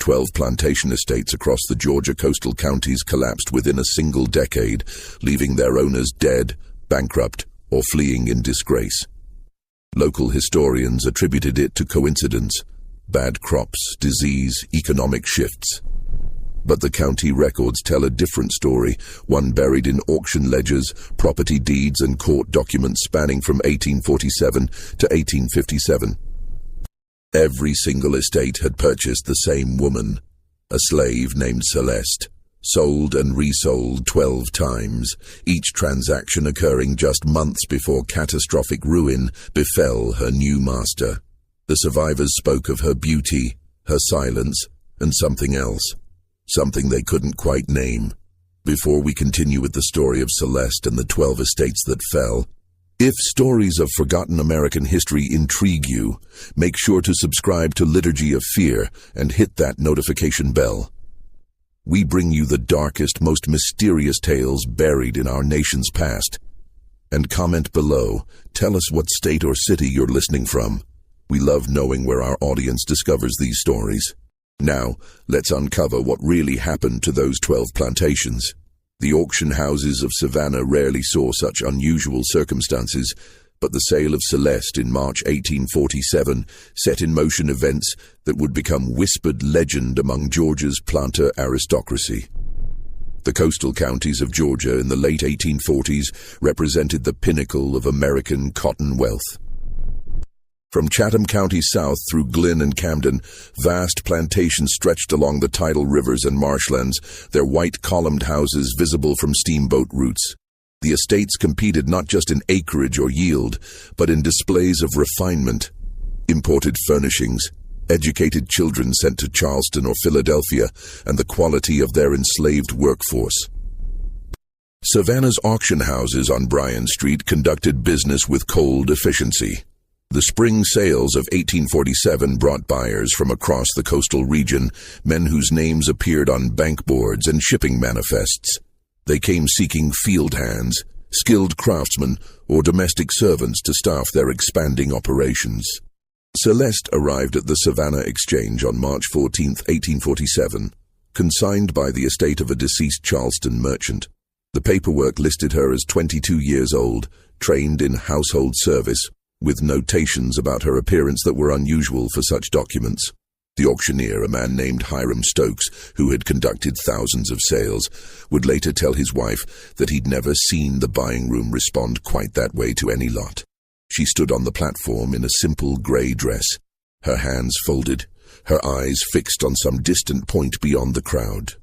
12 plantation estates across the Georgia coastal counties collapsed within a single decade, leaving their owners dead, bankrupt, or fleeing in disgrace. Local historians attributed it to coincidence, bad crops, disease, economic shifts. But the county records tell a different story, one buried in auction ledgers, property deeds, and court documents spanning from 1847 to 1857. Every single estate had purchased the same woman, a slave named Celeste, sold and resold 12 times, each transaction occurring just months before catastrophic ruin befell her new master. The survivors spoke of her beauty, her silence, and something else. Something they couldn't quite name. Before we continue with the story of Celeste and the 12 estates that fell, if stories of forgotten American history intrigue you, make sure to subscribe to Liturgy of Fear and hit that notification bell. We bring you the darkest, most mysterious tales buried in our nation's past. And comment below, tell us what state or city you're listening from. We love knowing where our audience discovers these stories. Now, let's uncover what really happened to those 12 plantations. The auction houses of Savannah rarely saw such unusual circumstances, but the sale of Celeste in March 1847 set in motion events that would become whispered legend among Georgia's planter aristocracy. The coastal counties of Georgia in the late 1840s represented the pinnacle of American cotton wealth. From Chatham County south through Glynn and Camden, vast plantations stretched along the tidal rivers and marshlands, their white columned houses visible from steamboat routes. The estates competed not just in acreage or yield, but in displays of refinement, imported furnishings, educated children sent to Charleston or Philadelphia, and the quality of their enslaved workforce. Savannah's auction houses on Bryan Street conducted business with cold efficiency. The spring sales of 1847 brought buyers from across the coastal region, men whose names appeared on bank boards and shipping manifests. They came seeking field hands, skilled craftsmen, or domestic servants to staff their expanding operations. Celeste arrived at the Savannah Exchange on March 14, 1847, consigned by the estate of a deceased Charleston merchant. The paperwork listed her as 22 years old, trained in household service, with notations about her appearance that were unusual for such documents. The auctioneer, a man named Hiram Stokes, who had conducted thousands of sales, would later tell his wife that he'd never seen the buying room respond quite that way to any lot. She stood on the platform in a simple grey dress, her hands folded, her eyes fixed on some distant point beyond the crowd.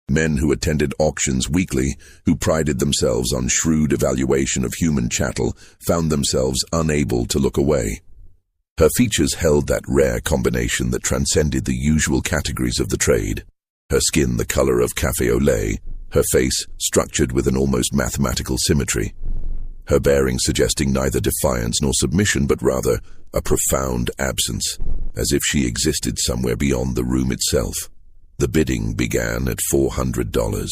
Men who attended auctions weekly, who prided themselves on shrewd evaluation of human chattel, found themselves unable to look away. Her features held that rare combination that transcended the usual categories of the trade. Her skin the color of café au lait, her face structured with an almost mathematical symmetry. Her bearing suggesting neither defiance nor submission, but rather a profound absence, as if she existed somewhere beyond the room itself. The bidding began at $400.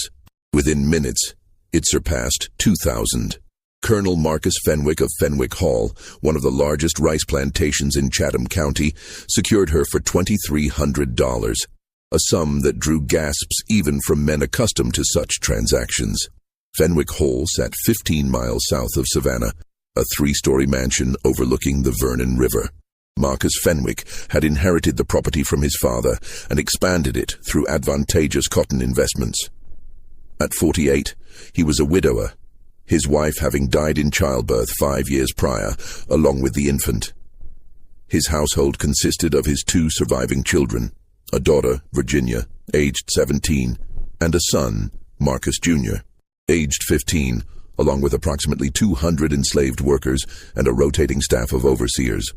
Within minutes, it surpassed $2,000. Colonel Marcus Fenwick of Fenwick Hall, one of the largest rice plantations in Chatham County, secured her for $2,300, a sum that drew gasps even from men accustomed to such transactions. Fenwick Hall sat 15 miles south of Savannah, a 3-story mansion overlooking the Vernon River. Marcus Fenwick had inherited the property from his father and expanded it through advantageous cotton investments. At 48, he was a widower, his wife having died in childbirth 5 years prior, along with the infant. His household consisted of his 2 surviving children, a daughter, Virginia, aged 17, and a son, Marcus Jr., aged 15, along with approximately 200 enslaved workers and a rotating staff of overseers.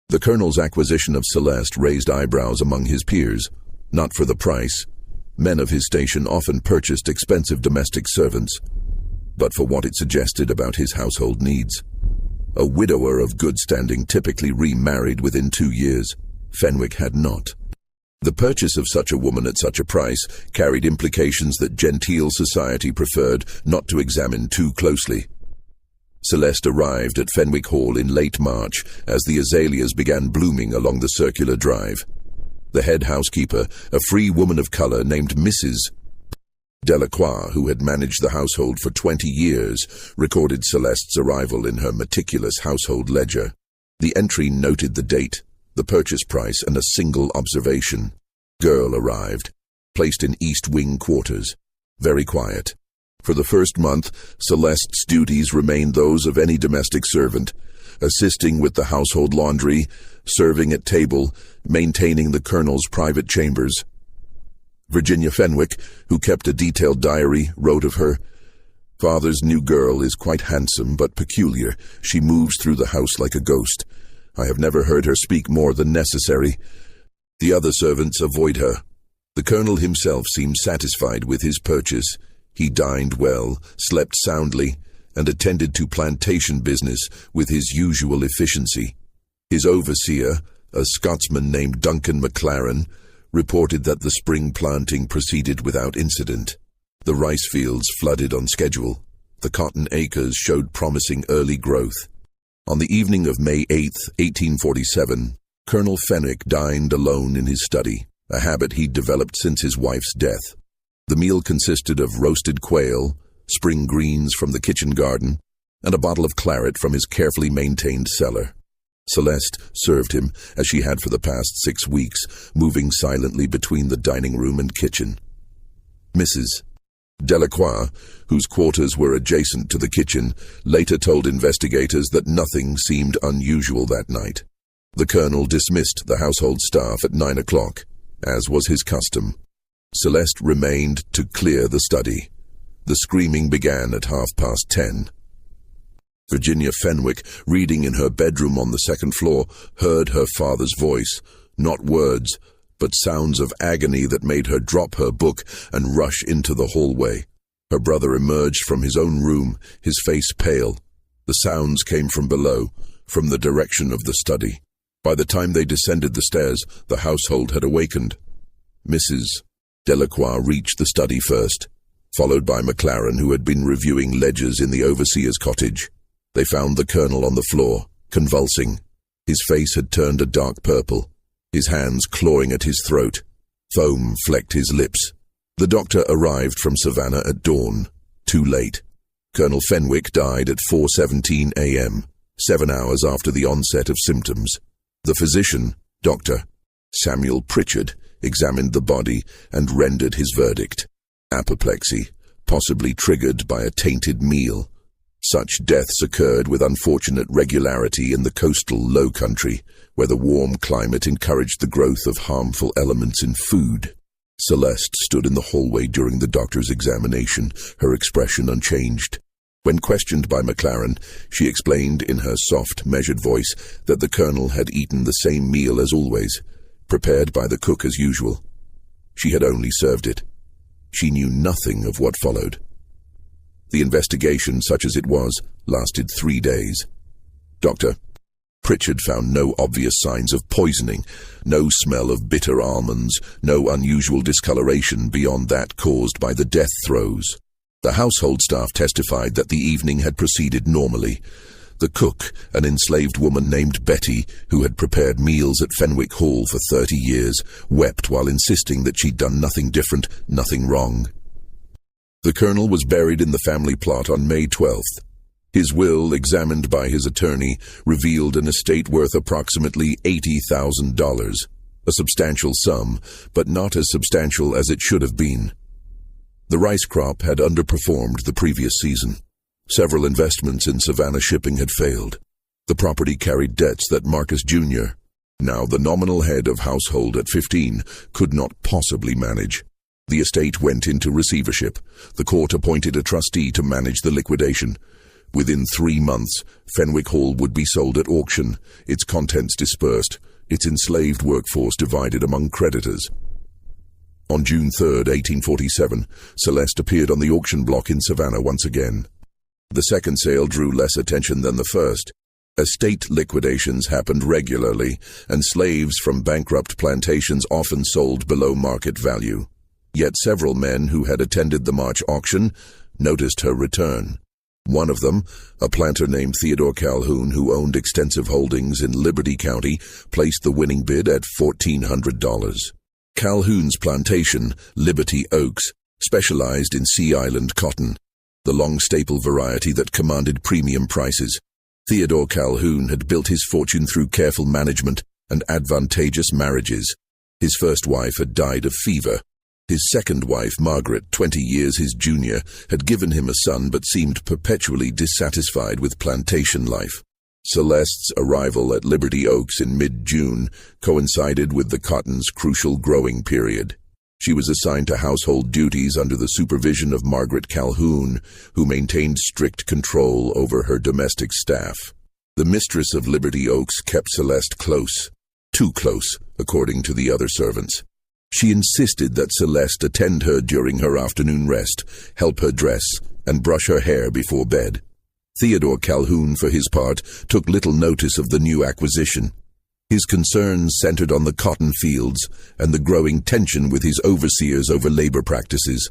The colonel's acquisition of Celeste raised eyebrows among his peers, not for the price. Men of his station often purchased expensive domestic servants, but for what it suggested about his household needs. A widower of good standing typically remarried within 2 years. Fenwick had not. The purchase of such a woman at such a price carried implications that genteel society preferred not to examine too closely. Celeste arrived at Fenwick Hall in late March as the azaleas began blooming along the circular drive. The head housekeeper, a free woman of color named Mrs. Delacroix, who had managed the household for 20 years, recorded Celeste's arrival in her meticulous household ledger. The entry noted the date, the purchase price, and a single observation. Girl arrived, placed in East Wing quarters. Very quiet. For the first month, Celeste's duties remained those of any domestic servant, assisting with the household laundry, serving at table, maintaining the colonel's private chambers. Virginia Fenwick, who kept a detailed diary, wrote of her, "Father's new girl is quite handsome but peculiar. She moves through the house like a ghost. I have never heard her speak more than necessary. The other servants avoid her." The colonel himself seemed satisfied with his purchase. He dined well, slept soundly, and attended to plantation business with his usual efficiency. His overseer, a Scotsman named Duncan McLaren, reported that the spring planting proceeded without incident. The rice fields flooded on schedule. The cotton acres showed promising early growth. On the evening of May 8, 1847, Colonel Fenwick dined alone in his study, a habit he'd developed since his wife's death. The meal consisted of roasted quail, spring greens from the kitchen garden, and a bottle of claret from his carefully maintained cellar. Celeste served him, as she had for the past 6 weeks, moving silently between the dining room and kitchen. Mrs. Delacroix, whose quarters were adjacent to the kitchen, later told investigators that nothing seemed unusual that night. The colonel dismissed the household staff at 9 o'clock, as was his custom. Celeste remained to clear the study. The screaming began at 10:30. Virginia Fenwick, reading in her bedroom on the second floor, heard her father's voice, not words, but sounds of agony that made her drop her book and rush into the hallway. Her brother emerged from his own room, his face pale. The sounds came from below, from the direction of the study. By the time they descended the stairs, the household had awakened. Mrs. Delacroix reached the study first, followed by McLaren, who had been reviewing ledgers in the overseer's cottage. They found the colonel on the floor, convulsing. His face had turned a dark purple, his hands clawing at his throat. Foam flecked his lips. The doctor arrived from Savannah at dawn, too late. Colonel Fenwick died at 4:17 a.m., 7 hours after the onset of symptoms. The physician, Dr. Samuel Pritchard, examined the body and rendered his verdict. Apoplexy, possibly triggered by a tainted meal. Such deaths occurred with unfortunate regularity in the coastal low country, where the warm climate encouraged the growth of harmful elements in food. Celeste stood in the hallway during the doctor's examination, her expression unchanged. When questioned by McLaren, she explained in her soft, measured voice that the colonel had eaten the same meal as always, prepared by the cook as usual. She had only served it. She knew nothing of what followed. The investigation, such as it was, lasted 3 days. Dr. Pritchard found no obvious signs of poisoning, no smell of bitter almonds, no unusual discoloration beyond that caused by the death throes. The household staff testified that the evening had proceeded normally. The cook, an enslaved woman named Betty, who had prepared meals at Fenwick Hall for 30 years, wept while insisting that she'd done nothing different, nothing wrong. The colonel was buried in the family plot on May 12th. His will, examined by his attorney, revealed an estate worth approximately $80,000, a substantial sum, but not as substantial as it should have been. The rice crop had underperformed the previous season. Several investments in Savannah shipping had failed. The property carried debts that Marcus Jr., now the nominal head of household at 15, could not possibly manage. The estate went into receivership. The court appointed a trustee to manage the liquidation. Within 3 months, Fenwick Hall would be sold at auction, its contents dispersed, its enslaved workforce divided among creditors. On June 3, 1847, Celeste appeared on the auction block in Savannah once again. The second sale drew less attention than the first. Estate liquidations happened regularly, and slaves from bankrupt plantations often sold below market value. Yet several men who had attended the March auction noticed her return. One of them, a planter named Theodore Calhoun who owned extensive holdings in Liberty County, placed the winning bid at $1,400. Calhoun's plantation, Liberty Oaks, specialized in Sea Island cotton, the long staple variety that commanded premium prices. Theodore Calhoun had built his fortune through careful management and advantageous marriages. His first wife had died of fever. His second wife, Margaret, 20 years his junior, had given him a son but seemed perpetually dissatisfied with plantation life. Celeste's arrival at Liberty Oaks in mid-June coincided with the cotton's crucial growing period. She was assigned to household duties under the supervision of Margaret Calhoun, who maintained strict control over her domestic staff. The mistress of Liberty Oaks kept Celeste close, too close, according to the other servants. She insisted that Celeste attend her during her afternoon rest, help her dress, and brush her hair before bed. Theodore Calhoun, for his part, took little notice of the new acquisition. His concerns centered on the cotton fields and the growing tension with his overseers over labor practices.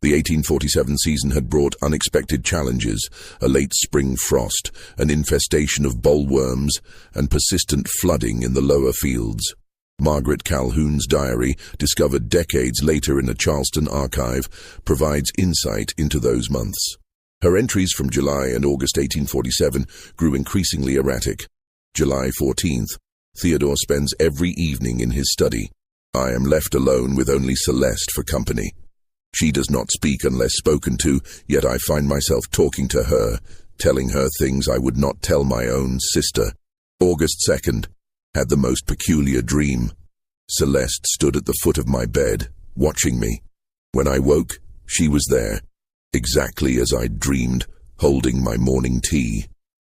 The 1847 season had brought unexpected challenges: a late spring frost, an infestation of bollworms, and persistent flooding in the lower fields. Margaret Calhoun's diary, discovered decades later in a Charleston archive, provides insight into those months. Her entries from July and August 1847 grew increasingly erratic. July 14th, Theodore spends every evening in his study. I am left alone with only Celeste for company. She does not speak unless spoken to, yet I find myself talking to her, telling her things I would not tell my own sister. August 2nd, had the most peculiar dream. Celeste stood at the foot of my bed, watching me. When I woke, she was there, exactly as I'd dreamed, holding my morning tea.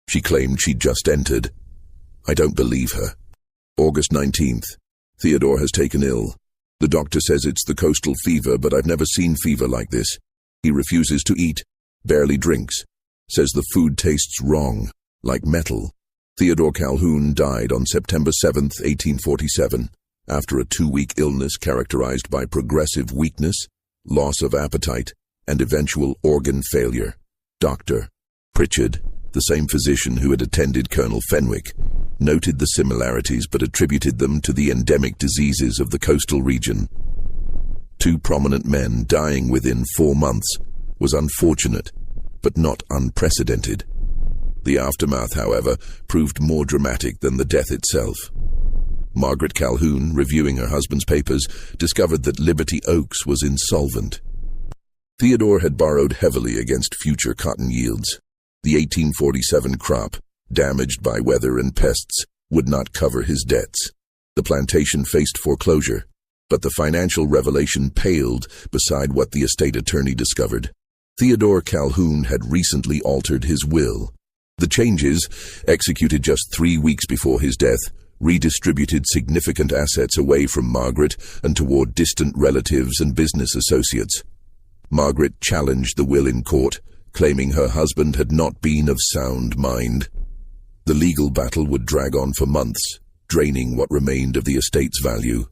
She claimed she'd just entered. I don't believe her. August 19th. Theodore has taken ill. The doctor says it's the coastal fever, but I've never seen fever like this. He refuses to eat, barely drinks, says the food tastes wrong, like metal. Theodore Calhoun died on September 7th, 1847, after a 2-week illness characterized by progressive weakness, loss of appetite, and eventual organ failure. Dr. Pritchard, the same physician who had attended Colonel Fenwick, noted the similarities but attributed them to the endemic diseases of the coastal region. 2 prominent men dying within 4 months was unfortunate, but not unprecedented. The aftermath, however, proved more dramatic than the death itself. Margaret Calhoun, reviewing her husband's papers, discovered that Liberty Oaks was insolvent. Theodore had borrowed heavily against future cotton yields. The 1847 crop, damaged by weather and pests, would not cover his debts. The plantation faced foreclosure, but the financial revelation paled beside what the estate attorney discovered. Theodore Calhoun had recently altered his will. The changes, executed just 3 weeks before his death, redistributed significant assets away from Margaret and toward distant relatives and business associates. Margaret challenged the will in court, claiming her husband had not been of sound mind. The legal battle would drag on for months, draining what remained of the estate's value.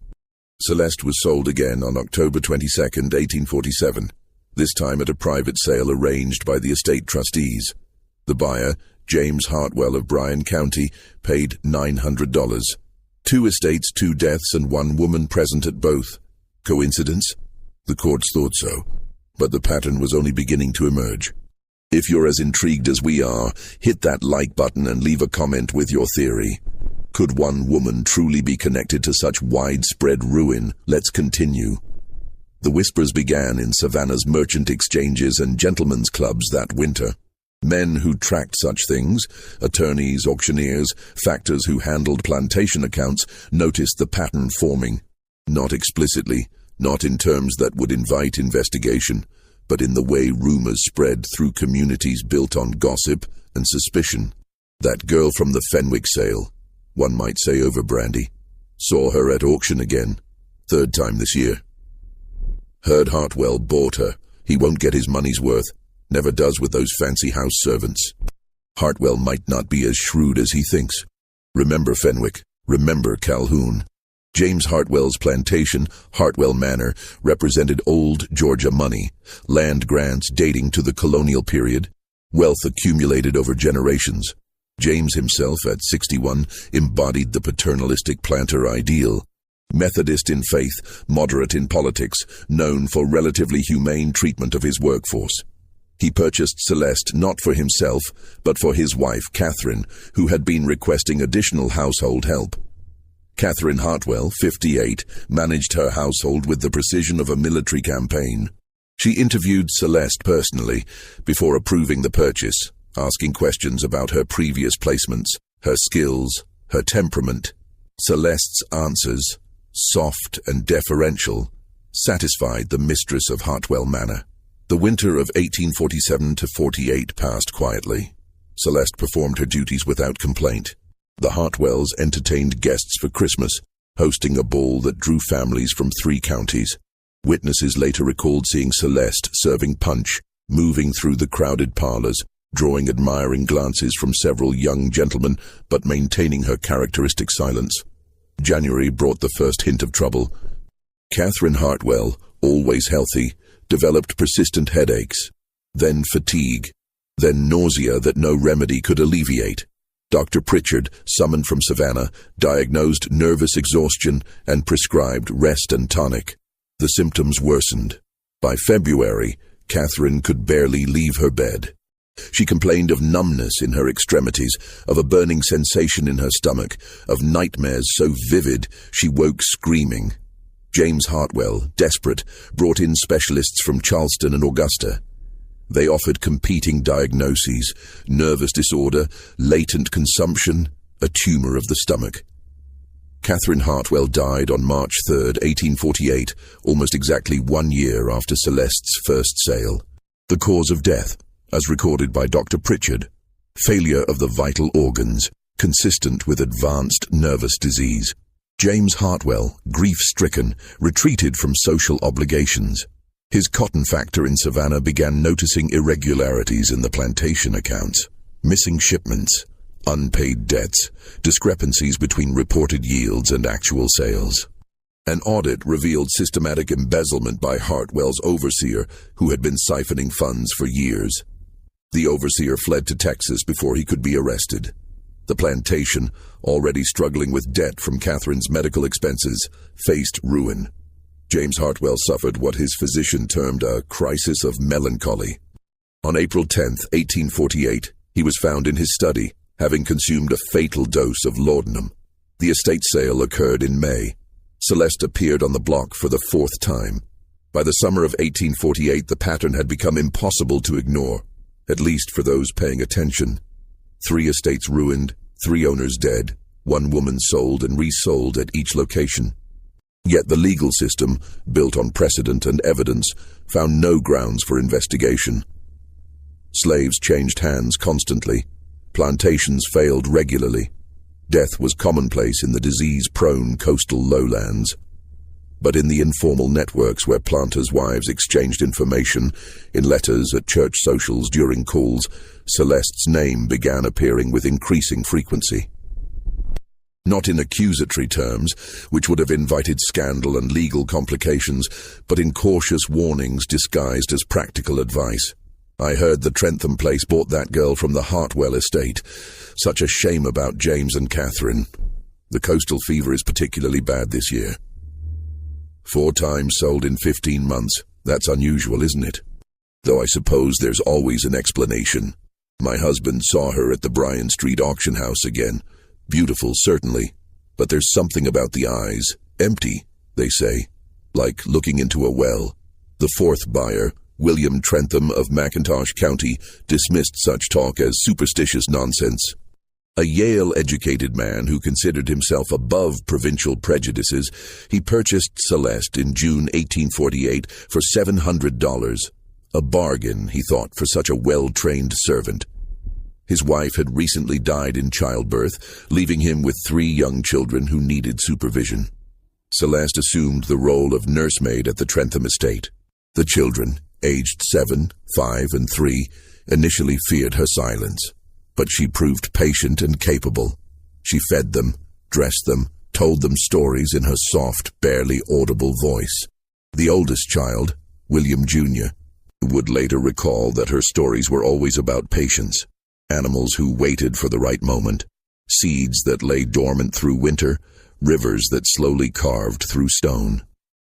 Celeste was sold again on October 22, 1847, this time at a private sale arranged by the estate trustees. The buyer, James Hartwell of Bryan County, paid $900. 2 estates, 2 deaths, and 1 woman present at both. Coincidence? The courts thought so, but the pattern was only beginning to emerge. If you're as intrigued as we are, hit that like button and leave a comment with your theory. Could one woman truly be connected to such widespread ruin? Let's continue. The whispers began in Savannah's merchant exchanges and gentlemen's clubs that winter. Men who tracked such things, attorneys, auctioneers, factors who handled plantation accounts, noticed the pattern forming. Not explicitly, not in terms that would invite investigation, but in the way rumors spread through communities built on gossip and suspicion. That girl from the Fenwick sale, one might say over brandy, saw her at auction again, 3rd time this year. Heard Hartwell bought her. He won't get his money's worth. Never does with those fancy house servants. Hartwell might not be as shrewd as he thinks. Remember Fenwick. Remember Calhoun. James Hartwell's plantation, Hartwell Manor, represented old Georgia money, land grants dating to the colonial period. wealth accumulated over generations. James himself, at 61, embodied the paternalistic planter ideal. Methodist in faith, moderate in politics, known for relatively humane treatment of his workforce. He purchased Celeste not for himself, but for his wife, Catherine, who had been requesting additional household help. Catherine Hartwell, 58, managed her household with the precision of a military campaign. She interviewed Celeste personally before approving the purchase, asking questions about her previous placements, her skills, her temperament. Celeste's answers, soft and deferential, satisfied the mistress of Hartwell Manor. The winter of 1847-48 passed quietly. Celeste performed her duties without complaint. The Hartwells entertained guests for Christmas, hosting a ball that drew families from 3 counties. Witnesses later recalled seeing Celeste serving punch, moving through the crowded parlors, drawing admiring glances from several young gentlemen, but maintaining her characteristic silence. January brought the first hint of trouble. Catherine Hartwell, always healthy, developed persistent headaches, then fatigue, then nausea that no remedy could alleviate. Dr. Pritchard, summoned from Savannah, diagnosed nervous exhaustion and prescribed rest and tonic. The symptoms worsened. By February, Catherine could barely leave her bed. She complained of numbness in her extremities, of a burning sensation in her stomach, of nightmares so vivid she woke screaming. James Hartwell, desperate, brought in specialists from Charleston and Augusta. They offered competing diagnoses: nervous disorder, latent consumption, a tumor of the stomach. Catherine Hartwell died on March 3, 1848, almost exactly 1 year after Celeste's first sale. The cause of death, as recorded by Dr. Pritchard, failure of the vital organs, consistent with advanced nervous disease. James Hartwell, grief-stricken, retreated from social obligations. His cotton factor in Savannah began noticing irregularities in the plantation accounts: missing shipments, unpaid debts, discrepancies between reported yields and actual sales. An audit revealed systematic embezzlement by Hartwell's overseer, who had been siphoning funds for years. The overseer fled to Texas before he could be arrested. The plantation, already struggling with debt from Catherine's medical expenses, faced ruin. James Hartwell suffered what his physician termed a crisis of melancholy. On April 10, 1848, he was found in his study, having consumed a fatal dose of laudanum. The estate sale occurred in May. Celeste appeared on the block for the 4th time. By the summer of 1848, the pattern had become impossible to ignore, at least for those paying attention. 3 estates ruined, 3 owners dead, 1 woman sold and resold at each location. Yet the legal system, built on precedent and evidence, found no grounds for investigation. Slaves changed hands constantly. Plantations failed regularly. Death was commonplace in the disease-prone coastal lowlands. But in the informal networks where planters' wives exchanged information, in letters, at church socials, during calls, Celeste's name began appearing with increasing frequency. Not in accusatory terms, which would have invited scandal and legal complications, but in cautious warnings disguised as practical advice. I heard the Trentham place bought that girl from the Hartwell estate. Such a shame about James and Catherine. The coastal fever is particularly bad this year. 4 times sold in 15 months. That's unusual, isn't it? Though I suppose there's always an explanation. My husband saw her at the Bryan Street auction house again. Beautiful, certainly, but there's something about the eyes. Empty, they say, like looking into a well. The 4th buyer, William Trentham of McIntosh County, dismissed such talk as superstitious nonsense. A Yale-educated man who considered himself above provincial prejudices, he purchased Celeste in June 1848 for $700. A bargain, he thought, for such a well-trained servant. His wife had recently died in childbirth, leaving him with 3 young children who needed supervision. Celeste assumed the role of nursemaid at the Trentham estate. The children, aged 7, 5, and 3, initially feared her silence, but she proved patient and capable. She fed them, dressed them, told them stories in her soft, barely audible voice. The oldest child, William Jr., would later recall that her stories were always about patience, animals who waited for the right moment, seeds that lay dormant through winter, rivers that slowly carved through stone.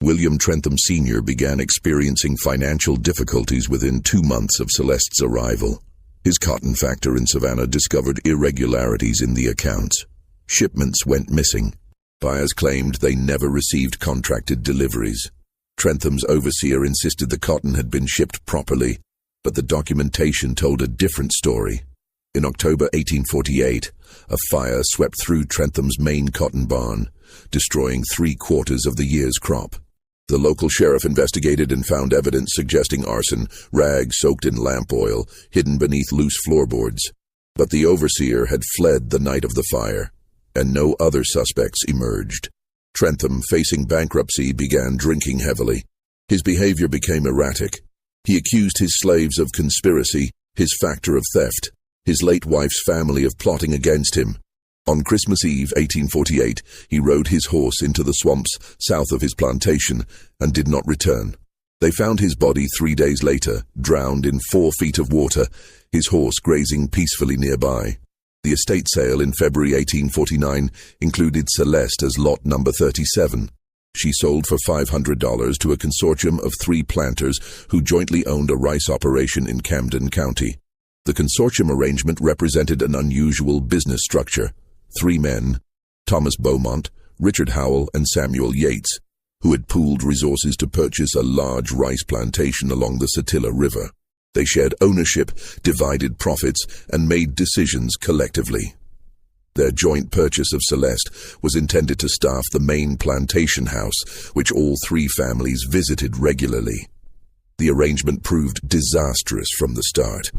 William Trentham Sr. began experiencing financial difficulties within 2 months of Celeste's arrival. His cotton factor in Savannah discovered irregularities in the accounts. Shipments went missing. Buyers claimed they never received contracted deliveries. Trentham's overseer insisted the cotton had been shipped properly, but the documentation told a different story. In October 1848, a fire swept through Trentham's main cotton barn, destroying 3/4 of the year's crop. The local sheriff investigated and found evidence suggesting arson, rags soaked in lamp oil, hidden beneath loose floorboards. But the overseer had fled the night of the fire, and no other suspects emerged. Trentham, facing bankruptcy, began drinking heavily. His behavior became erratic. He accused his slaves of conspiracy, his factor of theft, his late wife's family of plotting against him. On Christmas Eve, 1848, he rode his horse into the swamps south of his plantation and did not return. They found his body 3 days later, drowned in 4 feet of water, his horse grazing peacefully nearby. The estate sale in February 1849 included Celeste as lot number 37. She sold for $500 to a consortium of 3 planters who jointly owned a rice operation in Camden County. The consortium arrangement represented an unusual business structure. 3 men, Thomas Beaumont, Richard Howell, and Samuel Yates, who had pooled resources to purchase a large rice plantation along the Satilla River. They shared ownership, divided profits, and made decisions collectively. Their joint purchase of Celeste was intended to staff the main plantation house, which all 3 families visited regularly. The arrangement proved disastrous from the start.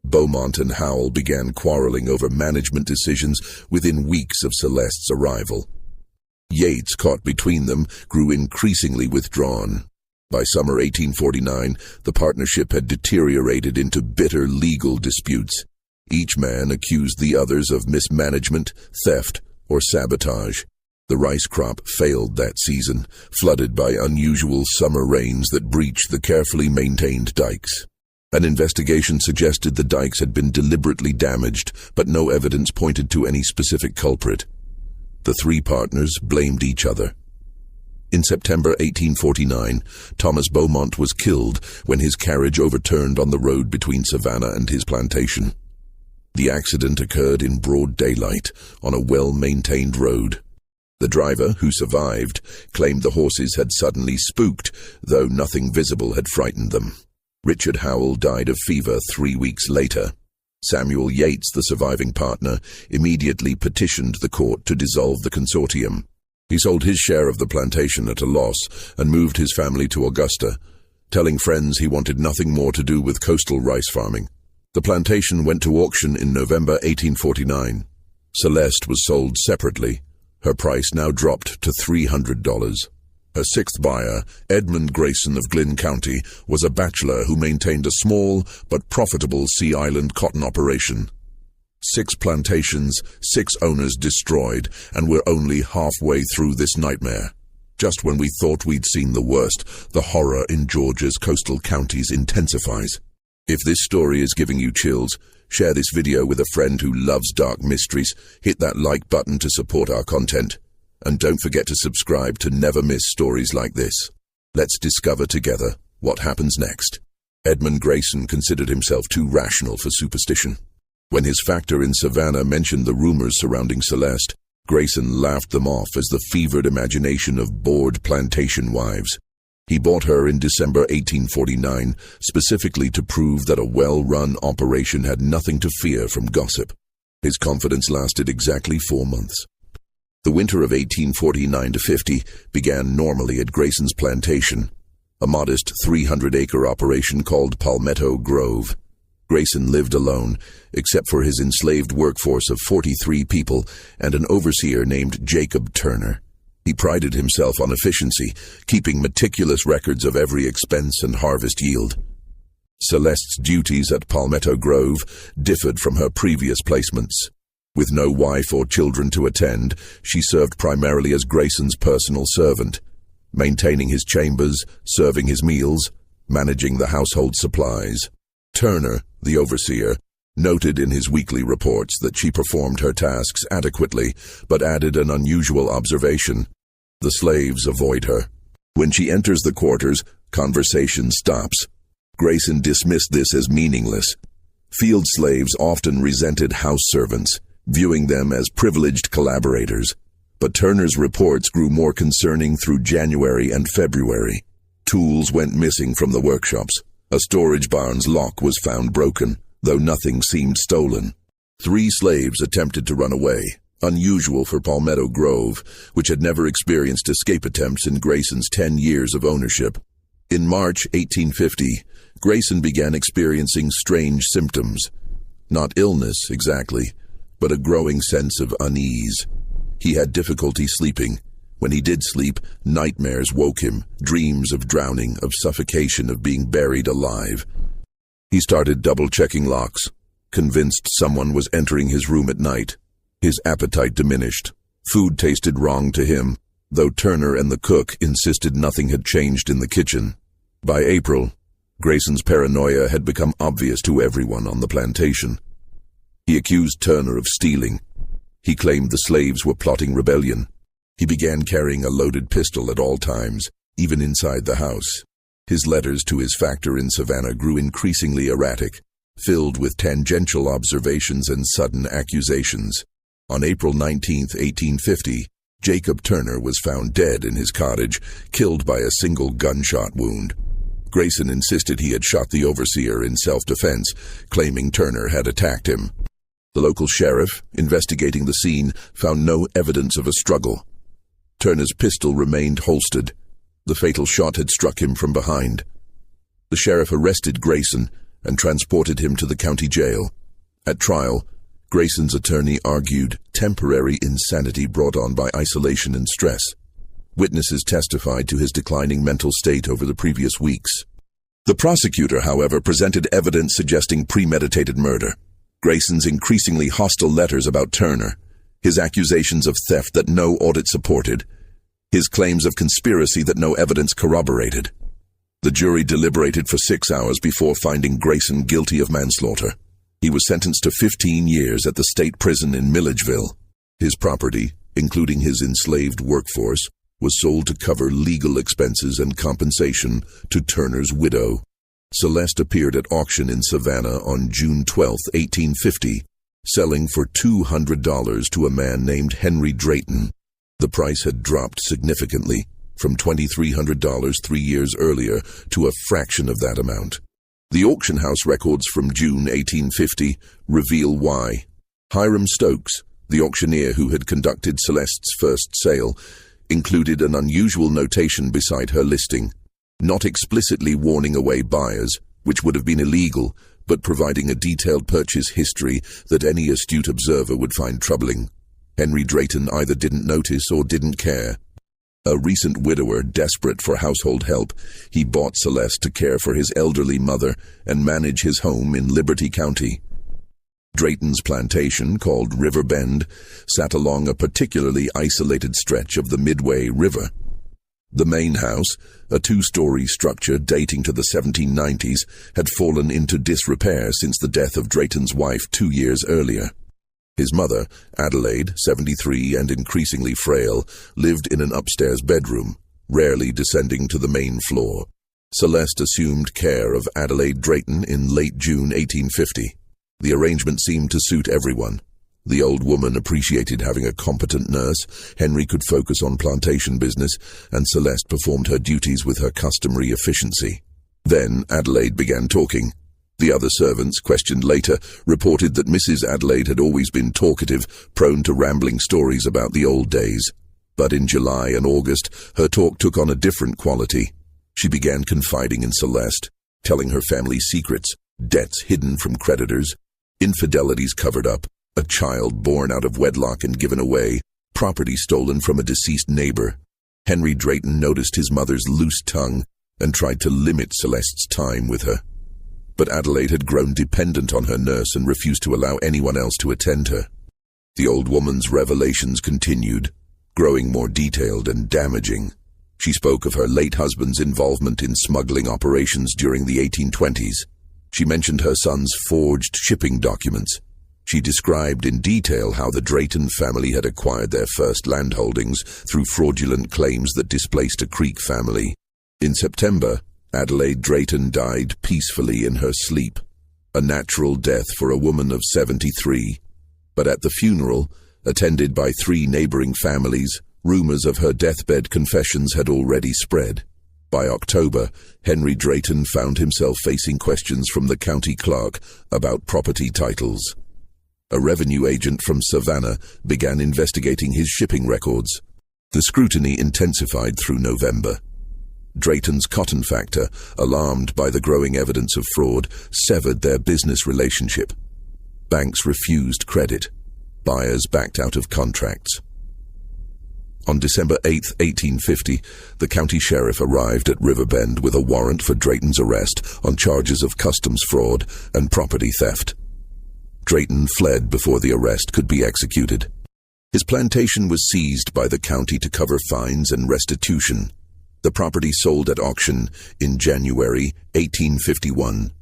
Beaumont and Howell began quarreling over management decisions within weeks of Celeste's arrival. Yates, caught between them, grew increasingly withdrawn. By summer 1849, the partnership had deteriorated into bitter legal disputes. Each man accused the others of mismanagement, theft, or sabotage. The rice crop failed that season, flooded by unusual summer rains that breached the carefully maintained dikes. An investigation suggested the dikes had been deliberately damaged, but no evidence pointed to any specific culprit. The 3 partners blamed each other. In September 1849, Thomas Beaumont was killed when his carriage overturned on the road between Savannah and his plantation. The accident occurred in broad daylight on a well-maintained road. The driver, who survived, claimed the horses had suddenly spooked, though nothing visible had frightened them. Richard Howell died of fever 3 weeks later. Samuel Yates, the surviving partner, immediately petitioned the court to dissolve the consortium. He sold his share of the plantation at a loss and moved his family to Augusta, telling friends he wanted nothing more to do with coastal rice farming. The plantation went to auction in November 1849. Celeste was sold separately. Her price now dropped to $300. Her 6th buyer, Edmund Grayson of Glynn County, was a bachelor who maintained a small but profitable Sea Island cotton operation. 6 plantations, 6 owners destroyed, and we're only halfway through this nightmare. Just when we thought we'd seen the worst, the horror in Georgia's coastal counties intensifies. If this story is giving you chills, share this video with a friend who loves dark mysteries, hit that like button to support our content. And don't forget to subscribe to never miss stories like this. Let's discover together what happens next. Edmund Grayson considered himself too rational for superstition. When his factor in Savannah mentioned the rumors surrounding Celeste, Grayson laughed them off as the fevered imagination of bored plantation wives. He bought her in December 1849, specifically to prove that a well-run operation had nothing to fear from gossip. His confidence lasted exactly 4 months. The winter of 1849-50 began normally at Grayson's plantation, a modest 300-acre operation called Palmetto Grove. Grayson lived alone, except for his enslaved workforce of 43 people and an overseer named Jacob Turner. He prided himself on efficiency, keeping meticulous records of every expense and harvest yield. Celeste's duties at Palmetto Grove differed from her previous placements. With no wife or children to attend, she served primarily as Grayson's personal servant, maintaining his chambers, serving his meals, managing the household supplies. Turner, the overseer, noted in his weekly reports that she performed her tasks adequately, but added an unusual observation: the slaves avoid her. When she enters the quarters, conversation stops. Grayson dismissed this as meaningless. Field slaves often resented house servants, viewing them as privileged collaborators. But Turner's reports grew more concerning through January and February. Tools went missing from the workshops. A storage barn's lock was found broken, though nothing seemed stolen. 3 slaves attempted to run away, unusual for Palmetto Grove, which had never experienced escape attempts in Grayson's 10 years of ownership. In March 1850, Grayson began experiencing strange symptoms. Not illness, exactly, but a growing sense of unease. He had difficulty sleeping. When he did sleep, nightmares woke him, dreams of drowning, of suffocation, of being buried alive. He started double-checking locks, convinced someone was entering his room at night. His appetite diminished. Food tasted wrong to him, though Turner and the cook insisted nothing had changed in the kitchen. By April, Grayson's paranoia had become obvious to everyone on the plantation. He accused Turner of stealing. He claimed the slaves were plotting rebellion. He began carrying a loaded pistol at all times, even inside the house. His letters to his factor in Savannah grew increasingly erratic, filled with tangential observations and sudden accusations. On April 19, 1850, Jacob Turner was found dead in his cottage, killed by a single gunshot wound. Grayson insisted he had shot the overseer in self-defense, claiming Turner had attacked him. The local sheriff, investigating the scene, found no evidence of a struggle. Turner's pistol remained holstered. The fatal shot had struck him from behind. The sheriff arrested Grayson and transported him to the county jail. At trial, Grayson's attorney argued temporary insanity brought on by isolation and stress. Witnesses testified to his declining mental state over the previous weeks. The prosecutor, however, presented evidence suggesting premeditated murder. Grayson's increasingly hostile letters about Turner, his accusations of theft that no audit supported, his claims of conspiracy that no evidence corroborated. The jury deliberated for 6 hours before finding Grayson guilty of manslaughter. He was sentenced to 15 years at the state prison in Milledgeville. His property, including his enslaved workforce, was sold to cover legal expenses and compensation to Turner's widow. Celeste appeared at auction in Savannah on June 12, 1850, selling for $200 to a man named Henry Drayton. The price had dropped significantly, from $2,300 3 years earlier to a fraction of that amount. The auction house records from June 1850 reveal why. Hiram Stokes, the auctioneer who had conducted Celeste's first sale, included an unusual notation beside her listing, not explicitly warning away buyers, which would have been illegal, but providing a detailed purchase history that any astute observer would find troubling. Henry Drayton either didn't notice or didn't care. A recent widower desperate for household help, he bought Celeste to care for his elderly mother and manage his home in Liberty County. Drayton's plantation, called River Bend, sat along a particularly isolated stretch of the Midway River. The main house, a 2-story structure dating to the 1790s, had fallen into disrepair since the death of Drayton's wife 2 years earlier. His mother, Adelaide, 73 and increasingly frail, lived in an upstairs bedroom, rarely descending to the main floor. Celeste assumed care of Adelaide Drayton in late June 1850. The arrangement seemed to suit everyone. The old woman appreciated having a competent nurse, Henry could focus on plantation business, and Celeste performed her duties with her customary efficiency. Then Adelaide began talking. The other servants, questioned later, reported that Mrs. Adelaide had always been talkative, prone to rambling stories about the old days. But in July and August, her talk took on a different quality. She began confiding in Celeste, telling her family secrets, debts hidden from creditors, infidelities covered up, a child born out of wedlock and given away, property stolen from a deceased neighbor. Henry Drayton noticed his mother's loose tongue and tried to limit Celeste's time with her. But Adelaide had grown dependent on her nurse and refused to allow anyone else to attend her. The old woman's revelations continued, growing more detailed and damaging. She spoke of her late husband's involvement in smuggling operations during the 1820s. She mentioned her son's forged shipping documents. She described in detail how the Drayton family had acquired their first landholdings through fraudulent claims that displaced a Creek family. In September, Adelaide Drayton died peacefully in her sleep, a natural death for a woman of 73. But at the funeral, attended by 3 neighboring families, rumors of her deathbed confessions had already spread. By October, Henry Drayton found himself facing questions from the county clerk about property titles. A revenue agent from Savannah began investigating his shipping records. The scrutiny intensified through November. Drayton's cotton factor, alarmed by the growing evidence of fraud, severed their business relationship. Banks refused credit. Buyers backed out of contracts. On December 8, 1850, the county sheriff arrived at Riverbend with a warrant for Drayton's arrest on charges of customs fraud and property theft. Drayton fled before the arrest could be executed. His plantation was seized by the county to cover fines and restitution. The property sold at auction in January 1851.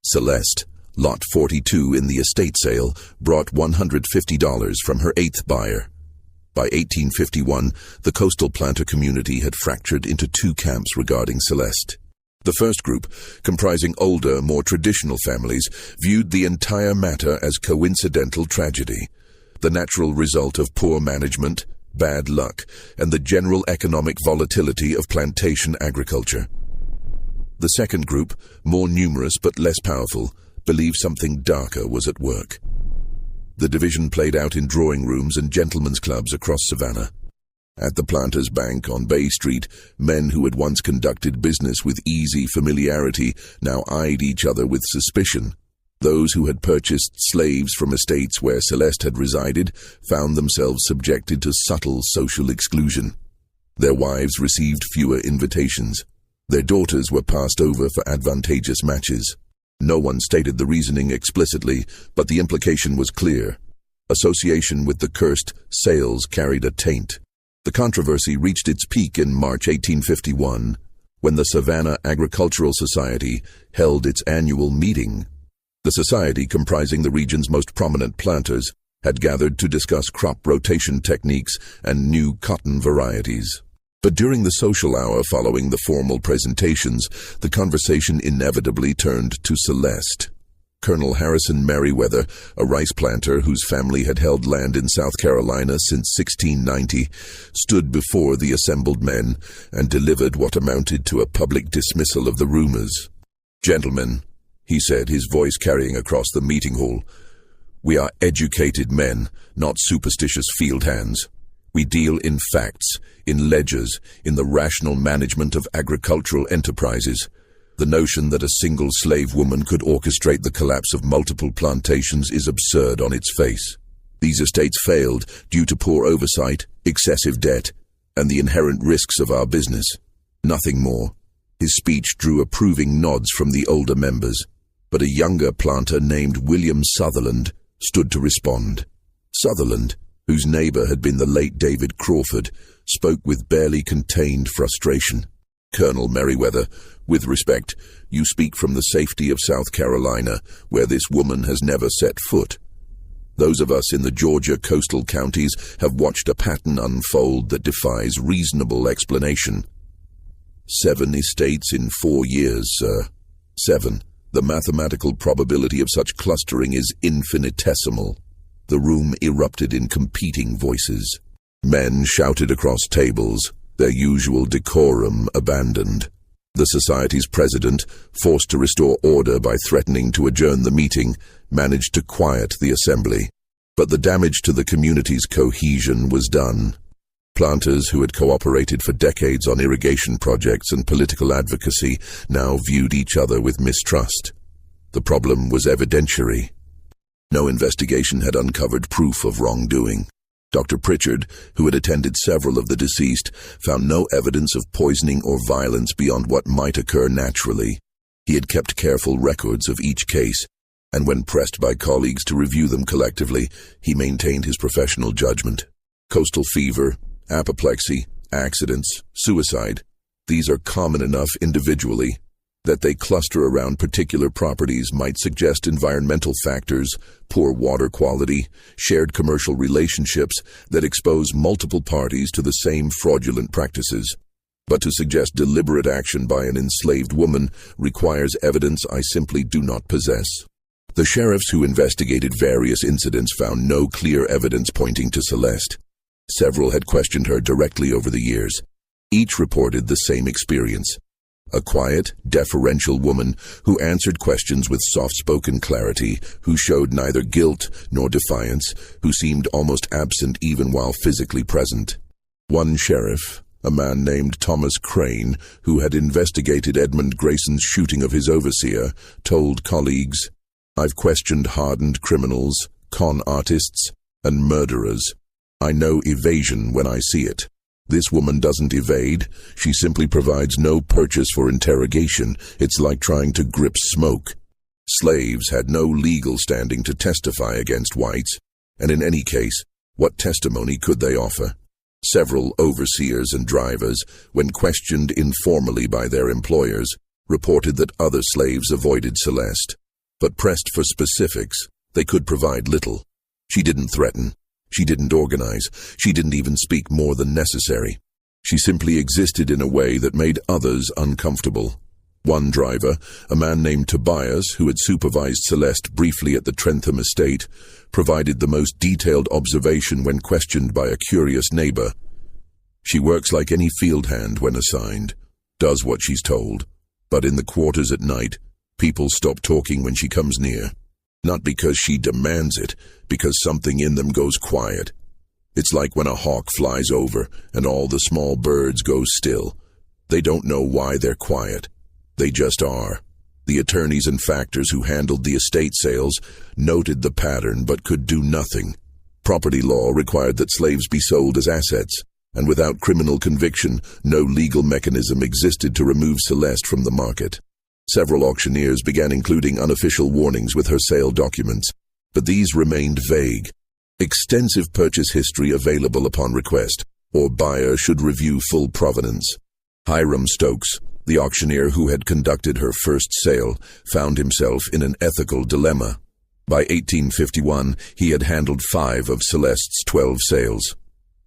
Celeste, Lot 42 in the estate sale, brought $150 from her 8th buyer. By 1851, the coastal planter community had fractured into 2 camps regarding Celeste. The first group, comprising older, more traditional families, viewed the entire matter as coincidental tragedy, the natural result of poor management, bad luck, and the general economic volatility of plantation agriculture. The second group, more numerous but less powerful, believed something darker was at work. The division played out in drawing rooms and gentlemen's clubs across Savannah. At the Planters' Bank on Bay Street, men who had once conducted business with easy familiarity now eyed each other with suspicion. Those who had purchased slaves from estates where Celeste had resided found themselves subjected to subtle social exclusion. Their wives received fewer invitations. Their daughters were passed over for advantageous matches. No one stated the reasoning explicitly, but the implication was clear. Association with the cursed sales carried a taint. The controversy reached its peak in March 1851, when the Savannah Agricultural Society held its annual meeting. The society, comprising the region's most prominent planters, had gathered to discuss crop rotation techniques and new cotton varieties. But during the social hour following the formal presentations, the conversation inevitably turned to Celeste. Colonel Harrison Merriweather, a rice planter whose family had held land in South Carolina since 1690, stood before the assembled men and delivered what amounted to a public dismissal of the rumors. "Gentlemen," he said, his voice carrying across the meeting hall, "we are educated men, not superstitious field hands. We deal in facts, in ledgers, in the rational management of agricultural enterprises. The notion that a single slave woman could orchestrate the collapse of multiple plantations is absurd on its face. These estates failed due to poor oversight, excessive debt, and the inherent risks of our business. Nothing more." His speech drew approving nods from the older members, but a younger planter named William Sutherland stood to respond. Sutherland, whose neighbor had been the late David Crawford, spoke with barely contained frustration. "Colonel Merriweather, with respect, you speak from the safety of South Carolina, where this woman has never set foot. Those of us in the Georgia coastal counties have watched a pattern unfold that defies reasonable explanation. 7 estates in 4 years, sir. 7. The mathematical probability of such clustering is infinitesimal." The room erupted in competing voices. Men shouted across tables, their usual decorum abandoned. The society's president, forced to restore order by threatening to adjourn the meeting, managed to quiet the assembly. But the damage to the community's cohesion was done. Planters who had cooperated for decades on irrigation projects and political advocacy now viewed each other with mistrust. The problem was evidentiary. No investigation had uncovered proof of wrongdoing. Dr. Pritchard, who had attended several of the deceased, found no evidence of poisoning or violence beyond what might occur naturally. He had kept careful records of each case, and when pressed by colleagues to review them collectively, he maintained his professional judgment. Coastal fever, apoplexy, accidents, suicide. These are common enough individually. That they cluster around particular properties might suggest environmental factors, poor water quality, shared commercial relationships that expose multiple parties to the same fraudulent practices. But to suggest deliberate action by an enslaved woman requires evidence I simply do not possess. The sheriffs who investigated various incidents found no clear evidence pointing to Celeste. Several had questioned her directly over the years. Each reported the same experience. A quiet, deferential woman who answered questions with soft-spoken clarity, who showed neither guilt nor defiance, who seemed almost absent even while physically present. One sheriff, a man named Thomas Crane, who had investigated Edmund Grayson's shooting of his overseer, told colleagues, "I've questioned hardened criminals, con artists, and murderers. I know evasion when I see it. This woman doesn't evade. She simply provides no purchase for interrogation. It's like trying to grip smoke." Slaves had no legal standing to testify against whites, and in any case, what testimony could they offer? Several overseers and drivers, when questioned informally by their employers, reported that other slaves avoided Celeste. But pressed for specifics, they could provide little. She didn't threaten. She didn't organize. She didn't even speak more than necessary. She simply existed in a way that made others uncomfortable. One driver, a man named Tobias, who had supervised Celeste briefly at the Trentham estate, provided the most detailed observation when questioned by a curious neighbor. "She works like any field hand when assigned, does what she's told, but in the quarters at night, people stop talking when she comes near. Not because she demands it, because something in them goes quiet. It's like when a hawk flies over and all the small birds go still. They don't know why they're quiet. They just are." The attorneys and factors who handled the estate sales noted the pattern but could do nothing. Property law required that slaves be sold as assets, and without criminal conviction, no legal mechanism existed to remove Celeste from the market. Several auctioneers began including unofficial warnings with her sale documents, but these remained vague. Extensive purchase history available upon request, or buyer should review full provenance. Hiram Stokes, the auctioneer who had conducted her first sale, found himself in an ethical dilemma. By 1851, he had handled 5 of Celeste's 12 sales.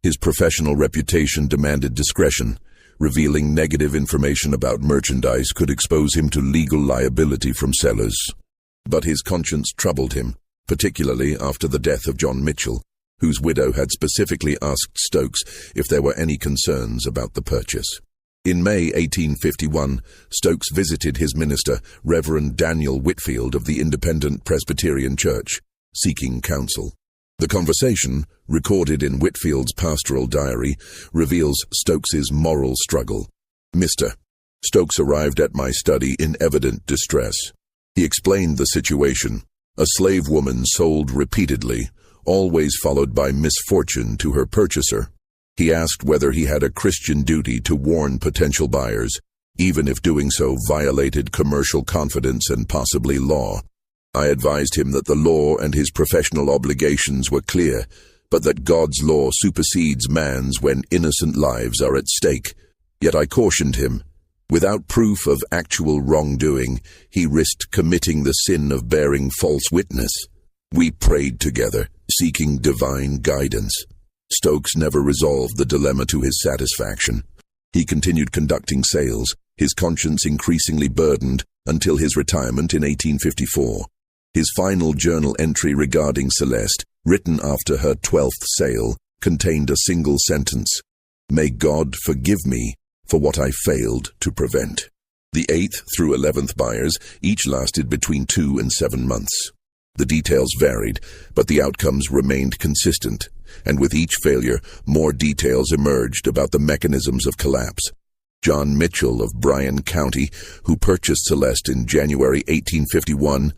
His professional reputation demanded discretion. Revealing negative information about merchandise could expose him to legal liability from sellers. But his conscience troubled him, particularly after the death of John Mitchell, whose widow had specifically asked Stokes if there were any concerns about the purchase. In May 1851, Stokes visited his minister, Reverend Daniel Whitfield of the Independent Presbyterian Church, seeking counsel. The conversation, recorded in Whitfield's pastoral diary, reveals Stokes's moral struggle. "Mr. Stokes arrived at my study in evident distress. He explained the situation. A slave woman sold repeatedly, always followed by misfortune to her purchaser. He asked whether he had a Christian duty to warn potential buyers, even if doing so violated commercial confidence and possibly law. I advised him that the law and his professional obligations were clear, but that God's law supersedes man's when innocent lives are at stake. Yet I cautioned him. Without proof of actual wrongdoing, he risked committing the sin of bearing false witness. We prayed together, seeking divine guidance. Stokes never resolved the dilemma to his satisfaction. He continued conducting sales, his conscience increasingly burdened, until his retirement in 1854. His final journal entry regarding Celeste, written after her 12th sale, contained a single sentence: "May God forgive me for what I failed to prevent." The 8th through 11th buyers each lasted between 2 and 7 months. The details varied, but the outcomes remained consistent, and with each failure, more details emerged about the mechanisms of collapse. John Mitchell of Bryan County, who purchased Celeste in January 1851,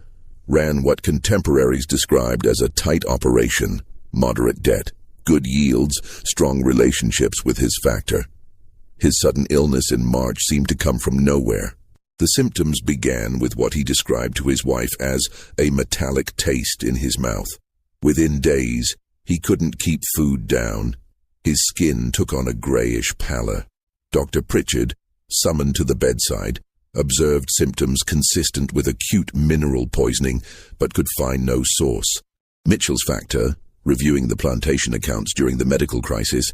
ran what contemporaries described as a tight operation, moderate debt, good yields, strong relationships with his factor. His sudden illness in March seemed to come from nowhere. The symptoms began with what he described to his wife as a metallic taste in his mouth. Within days, he couldn't keep food down. His skin took on a greyish pallor. Dr. Pritchard, summoned to the bedside, observed symptoms consistent with acute mineral poisoning, but could find no source. Mitchell's factor, reviewing the plantation accounts during the medical crisis,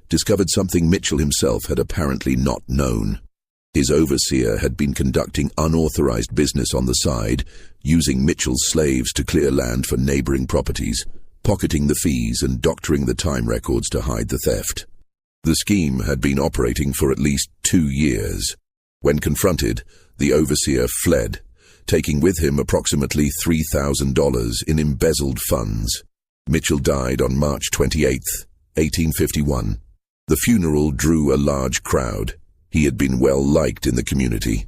discovered something Mitchell himself had apparently not known. His overseer had been conducting unauthorized business on the side, using Mitchell's slaves to clear land for neighboring properties, pocketing the fees and doctoring the time records to hide the theft. The scheme had been operating for at least 2 years. When confronted, the overseer fled, taking with him approximately $3,000 in embezzled funds. Mitchell died on March 28, 1851. The funeral drew a large crowd. He had been well liked in the community.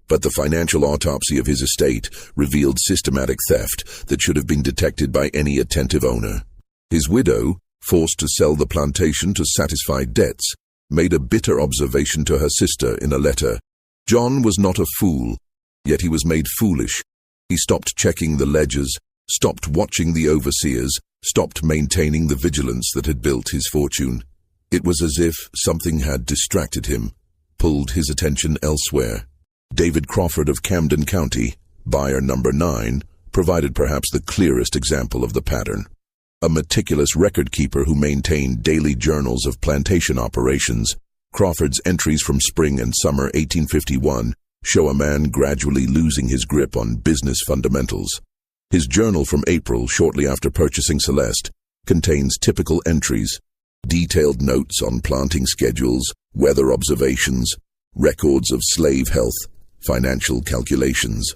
But the financial autopsy of his estate revealed systematic theft that should have been detected by any attentive owner. His widow, forced to sell the plantation to satisfy debts, made a bitter observation to her sister in a letter. John was not a fool, yet he was made foolish. He stopped checking the ledgers, stopped watching the overseers, stopped maintaining the vigilance that had built his fortune. It was as if something had distracted him, pulled his attention elsewhere. David Crawford of Camden County, buyer number 9, provided perhaps the clearest example of the pattern. A meticulous record keeper who maintained daily journals of plantation operations, Crawford's entries from spring and summer 1851 show a man gradually losing his grip on business fundamentals. His journal from April, shortly after purchasing Celeste, contains typical entries, detailed notes on planting schedules, weather observations, records of slave health, financial calculations.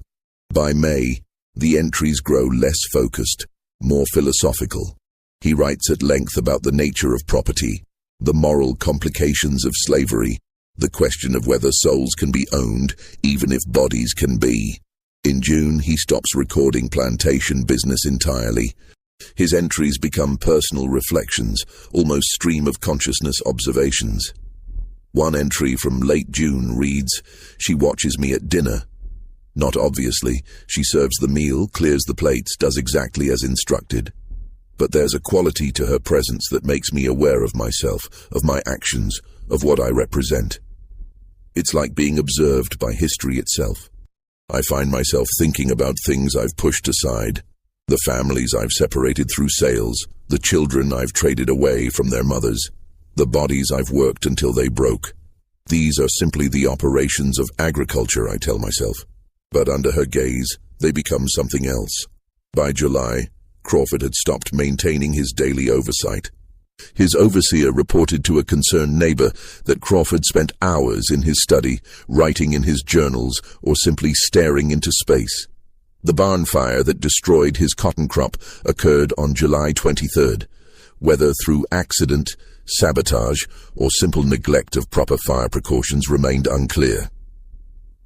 By May, the entries grow less focused, more philosophical. He writes at length about the nature of property, the moral complications of slavery, the question of whether souls can be owned, even if bodies can be. In June, he stops recording plantation business entirely. His entries become personal reflections, almost stream-of-consciousness observations. One entry from late June reads, "She watches me at dinner. Not obviously, she serves the meal, clears the plates, does exactly as instructed. But there's a quality to her presence that makes me aware of myself, of my actions, of what I represent. It's like being observed by history itself. I find myself thinking about things I've pushed aside, the families I've separated through sales, the children I've traded away from their mothers, the bodies I've worked until they broke. These are simply the operations of agriculture, I tell myself. But under her gaze, they become something else. By July, Crawford had stopped maintaining his daily oversight. His overseer reported to a concerned neighbor that Crawford spent hours in his study, writing in his journals, or simply staring into space. The barn fire that destroyed his cotton crop occurred on July 23rd. Whether through accident, sabotage, or simple neglect of proper fire precautions remained unclear.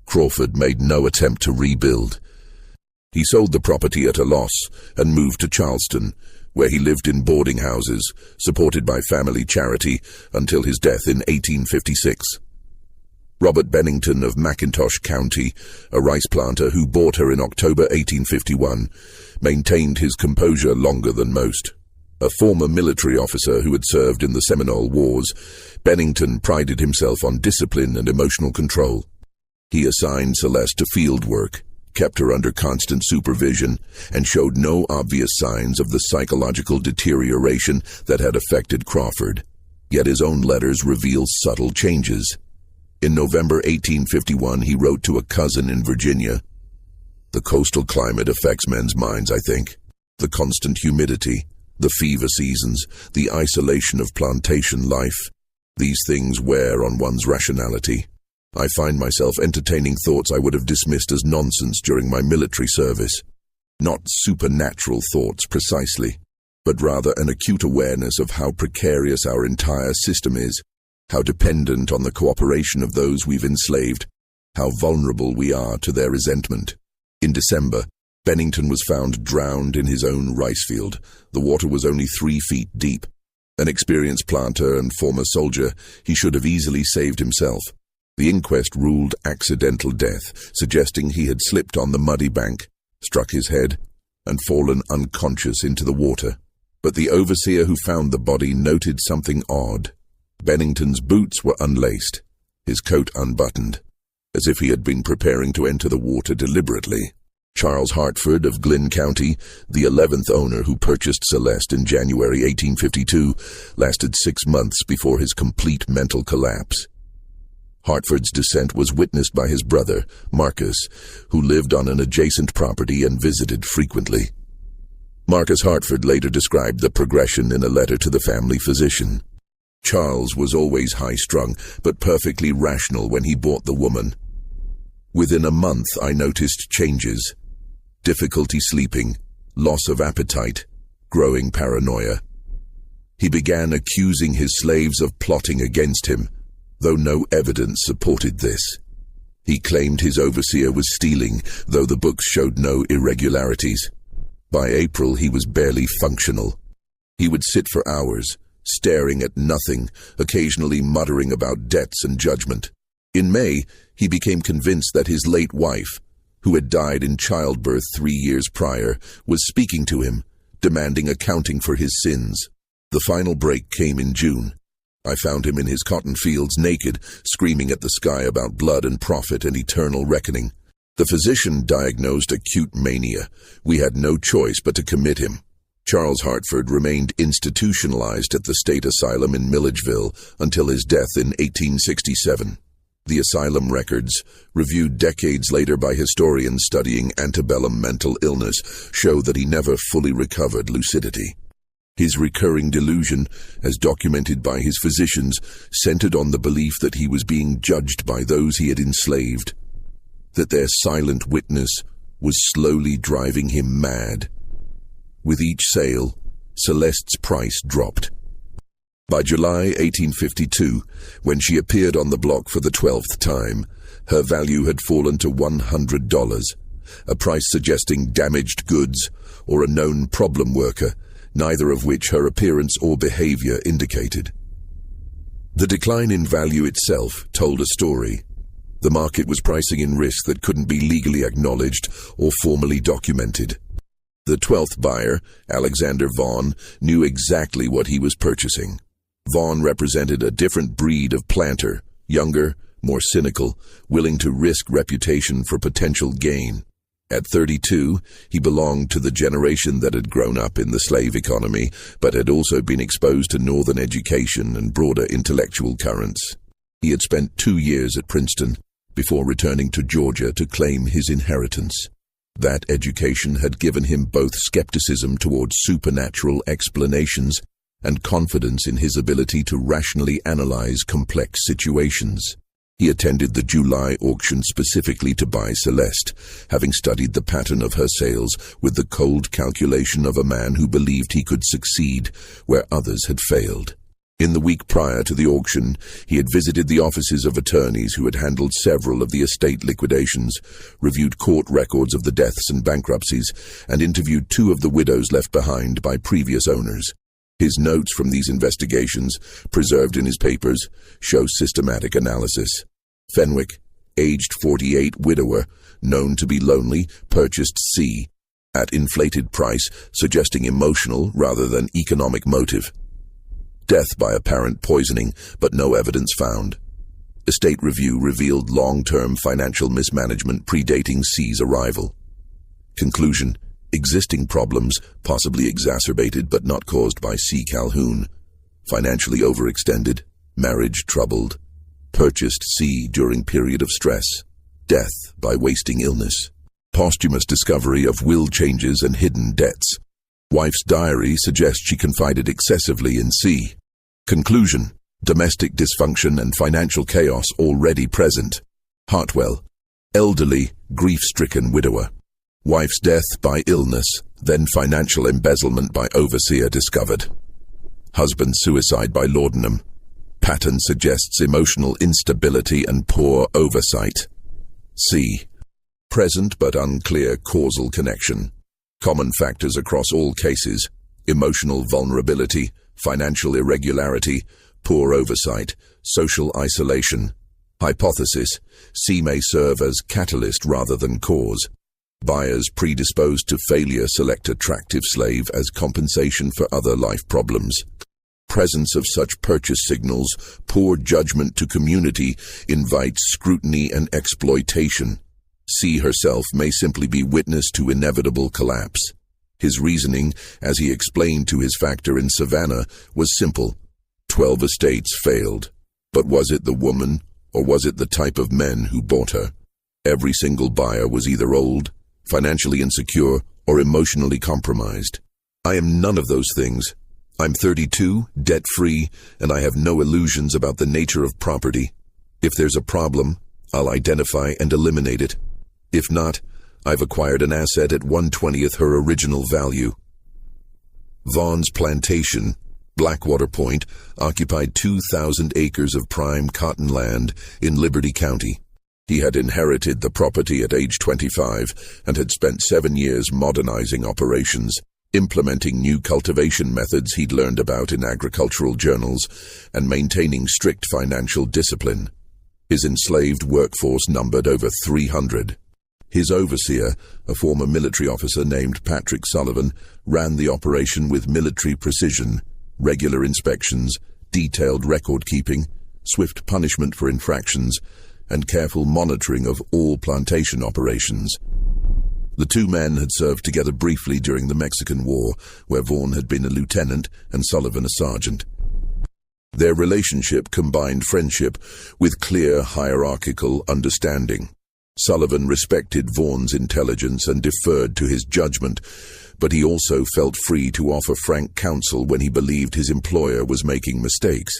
Crawford made no attempt to rebuild. He sold the property at a loss and moved to Charleston, where he lived in boarding houses, supported by family charity, until his death in 1856. Robert Bennington of McIntosh County, a rice planter who bought her in October 1851, maintained his composure longer than most. A former military officer who had served in the Seminole Wars, Bennington prided himself on discipline and emotional control. He assigned Celeste to field work, kept her under constant supervision, and showed no obvious signs of the psychological deterioration that had affected Crawford. Yet his own letters reveal subtle changes. In November 1851, he wrote to a cousin in Virginia, "The coastal climate affects men's minds, I think. The constant humidity, the fever seasons, the isolation of plantation life, these things wear on one's rationality. I find myself entertaining thoughts I would have dismissed as nonsense during my military service. Not supernatural thoughts precisely, but rather an acute awareness of how precarious our entire system is, how dependent on the cooperation of those we've enslaved, how vulnerable we are to their resentment." In December, Bennington was found drowned in his own rice field. The water was only 3 feet deep. An experienced planter and former soldier, he should have easily saved himself. The inquest ruled accidental death, suggesting he had slipped on the muddy bank, struck his head, and fallen unconscious into the water. But the overseer who found the body noted something odd. Bennington's boots were unlaced, his coat unbuttoned, as if he had been preparing to enter the water deliberately. Charles Hartford of Glynn County, the 11th owner who purchased Celeste in January 1852, lasted 6 months before his complete mental collapse. Hartford's descent was witnessed by his brother, Marcus, who lived on an adjacent property and visited frequently. Marcus Hartford later described the progression in a letter to the family physician. Charles was always high-strung, but perfectly rational when he bought the woman. Within a month, I noticed changes. Difficulty sleeping, loss of appetite, growing paranoia. He began accusing his slaves of plotting against him, though no evidence supported this. He claimed his overseer was stealing, though the books showed no irregularities. By April, he was barely functional. He would sit for hours, staring at nothing, occasionally muttering about debts and judgment. In May, he became convinced that his late wife, who had died in childbirth 3 years prior, was speaking to him, demanding accounting for his sins. The final break came in June. I found him in his cotton fields naked, screaming at the sky about blood and profit and eternal reckoning. The physician diagnosed acute mania. We had no choice but to commit him. Charles Hartford remained institutionalized at the state asylum in Milledgeville until his death in 1867. The asylum records, reviewed decades later by historians studying antebellum mental illness, show that he never fully recovered lucidity. His recurring delusion, as documented by his physicians, centered on the belief that he was being judged by those he had enslaved, that their silent witness was slowly driving him mad. With each sale, Celeste's price dropped. By July 1852, when she appeared on the block for the 12th time, her value had fallen to $100, a price suggesting damaged goods or a known problem worker, neither of which her appearance or behavior indicated. The decline in value itself told a story. The market was pricing in risk that couldn't be legally acknowledged or formally documented. The 12th buyer, Alexander Vaughn, knew exactly what he was purchasing. Vaughn represented a different breed of planter, younger, more cynical, willing to risk reputation for potential gain. At 32, he belonged to the generation that had grown up in the slave economy, but had also been exposed to Northern education and broader intellectual currents. He had spent 2 years at Princeton before returning to Georgia to claim his inheritance. That education had given him both skepticism towards supernatural explanations and confidence in his ability to rationally analyze complex situations. He attended the July auction specifically to buy Celeste, having studied the pattern of her sales with the cold calculation of a man who believed he could succeed where others had failed. In the week prior to the auction, he had visited the offices of attorneys who had handled several of the estate liquidations, reviewed court records of the deaths and bankruptcies, and interviewed 2 of the widows left behind by previous owners. His notes from these investigations, preserved in his papers, show systematic analysis. Fenwick, aged 48, widower, known to be lonely, purchased C at inflated price, suggesting emotional rather than economic motive. Death by apparent poisoning, but no evidence found. Estate review revealed long-term financial mismanagement predating C's arrival. Conclusion: existing problems, possibly exacerbated but not caused by C. Calhoun. Financially overextended, marriage troubled. Purchased C during period of stress. Death by wasting illness. Posthumous discovery of will changes and hidden debts. Wife's diary suggests she confided excessively in C. Conclusion: domestic dysfunction and financial chaos already present. Hartwell, elderly, grief-stricken widower. Wife's death by illness, then financial embezzlement by overseer discovered. Husband suicide by laudanum. Pattern suggests emotional instability and poor oversight. C. Present but unclear causal connection. Common factors across all cases: emotional vulnerability, financial irregularity, poor oversight, social isolation. Hypothesis: C may serve as catalyst rather than cause. Buyers predisposed to failure select attractive slave as compensation for other life problems. Presence of such purchase signals, poor judgment to community, invites scrutiny and exploitation. C herself may simply be witness to inevitable collapse. His reasoning, as he explained to his factor in Savannah, was simple. 12 estates failed. But was it the woman, or was it the type of men who bought her? Every single buyer was either old, financially insecure, or emotionally compromised. I am none of those things. I'm 32, debt-free, and I have no illusions about the nature of property. If there's a problem, I'll identify and eliminate it. If not, I've acquired an asset at 1/20th her original value. Vaughn's Plantation, Blackwater Point, occupied 2,000 acres of prime cotton land in Liberty County. He had inherited the property at age 25 and had spent 7 years modernizing operations, implementing new cultivation methods he'd learned about in agricultural journals, and maintaining strict financial discipline. His enslaved workforce numbered over 300. His overseer, a former military officer named Patrick Sullivan, ran the operation with military precision, regular inspections, detailed record-keeping, swift punishment for infractions, and careful monitoring of all plantation operations. The two men had served together briefly during the Mexican War, where Vaughn had been a lieutenant and Sullivan a sergeant. Their relationship combined friendship with clear hierarchical understanding. Sullivan respected Vaughn's intelligence and deferred to his judgment, but he also felt free to offer frank counsel when he believed his employer was making mistakes.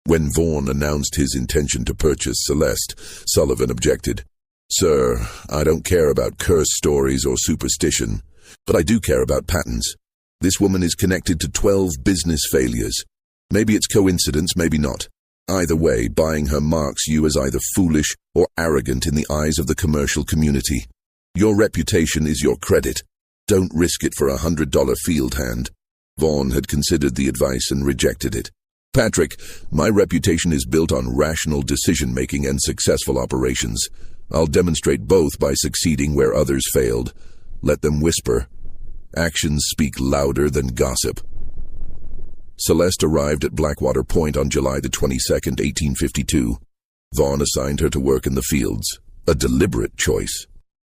When Vaughn announced his intention to purchase Celeste, Sullivan objected. "Sir, I don't care about curse stories or superstition, but I do care about patterns. This woman is connected to 12 business failures. Maybe it's coincidence, maybe not. Either way, buying her marks you as either foolish or arrogant in the eyes of the commercial community. Your reputation is your credit. Don't risk it for a $100 field hand." Vaughn had considered the advice and rejected it. "Patrick, my reputation is built on rational decision-making and successful operations. I'll demonstrate both by succeeding where others failed. Let them whisper. Actions speak louder than gossip." Celeste arrived at Blackwater Point on July the 22nd, 1852. Vaughn assigned her to work in the fields, a deliberate choice.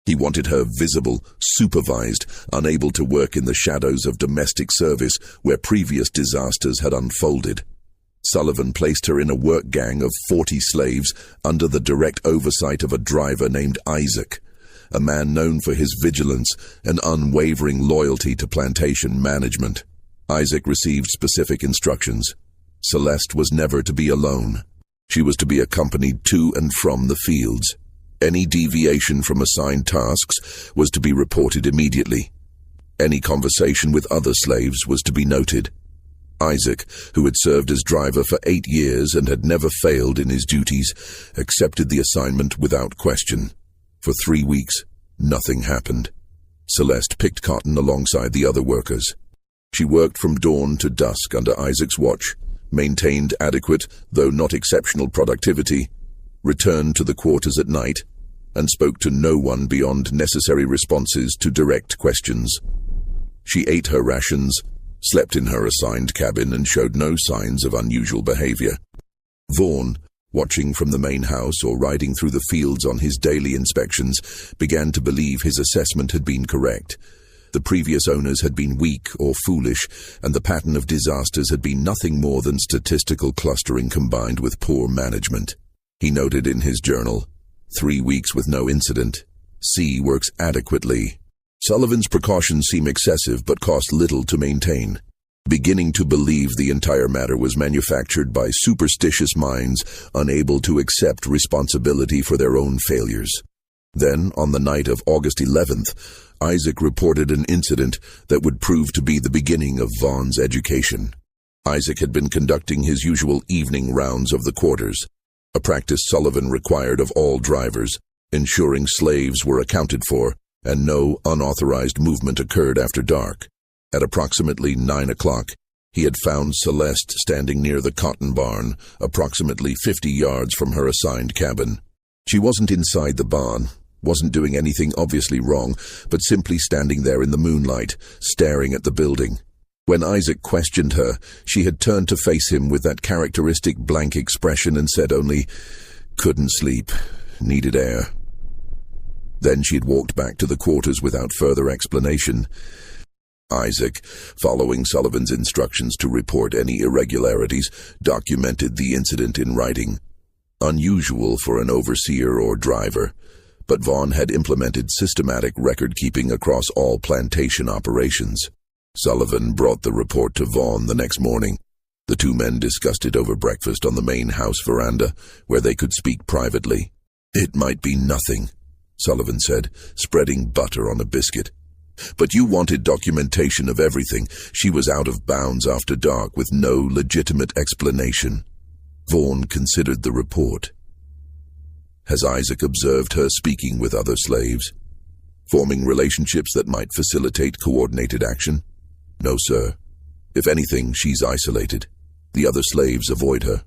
He wanted her visible, supervised, unable to work in the shadows of domestic service where previous disasters had unfolded. Sullivan placed her in a work gang of 40 slaves under the direct oversight of a driver named Isaac, a man known for his vigilance and unwavering loyalty to plantation management. Isaac received specific instructions. Celeste was never to be alone. She was to be accompanied to and from the fields. Any deviation from assigned tasks was to be reported immediately. Any conversation with other slaves was to be noted. Isaac, who had served as driver for 8 years and had never failed in his duties, accepted the assignment without question. For 3 weeks, nothing happened. Celeste picked cotton alongside the other workers. She worked from dawn to dusk under Isaac's watch, maintained adequate, though not exceptional productivity, returned to the quarters at night, and spoke to no one beyond necessary responses to direct questions. She ate her rations, slept in her assigned cabin, and showed no signs of unusual behavior. Vaughn, watching from the main house or riding through the fields on his daily inspections, began to believe his assessment had been correct. The previous owners had been weak or foolish, and the pattern of disasters had been nothing more than statistical clustering combined with poor management. He noted in his journal, 3 weeks with no incident. C works adequately. Sullivan's precautions seem excessive but cost little to maintain. Beginning to believe the entire matter was manufactured by superstitious minds unable to accept responsibility for their own failures. Then, on the night of August 11th, Isaac reported an incident that would prove to be the beginning of Vaughn's education. Isaac had been conducting his usual evening rounds of the quarters, a practice Sullivan required of all drivers, ensuring slaves were accounted for and no unauthorized movement occurred after dark. At approximately 9 o'clock, he had found Celeste standing near the cotton barn, approximately 50 yards from her assigned cabin. She wasn't inside the barn, wasn't doing anything obviously wrong, but simply standing there in the moonlight, staring at the building. When Isaac questioned her, she had turned to face him with that characteristic blank expression and said only, "Couldn't sleep, needed air." Then she had walked back to the quarters without further explanation. Isaac, following Sullivan's instructions to report any irregularities, documented the incident in writing. Unusual for an overseer or driver, but Vaughn had implemented systematic record-keeping across all plantation operations. Sullivan brought the report to Vaughn the next morning. The two men discussed it over breakfast on the main house veranda, where they could speak privately. "It might be nothing," Sullivan said, spreading butter on a biscuit. "But you wanted documentation of everything. She was out of bounds after dark with no legitimate explanation." Vaughn considered the report. Has Isaac observed her speaking with other slaves? Forming relationships that might facilitate coordinated action? No, sir. If anything, she's isolated. The other slaves avoid her.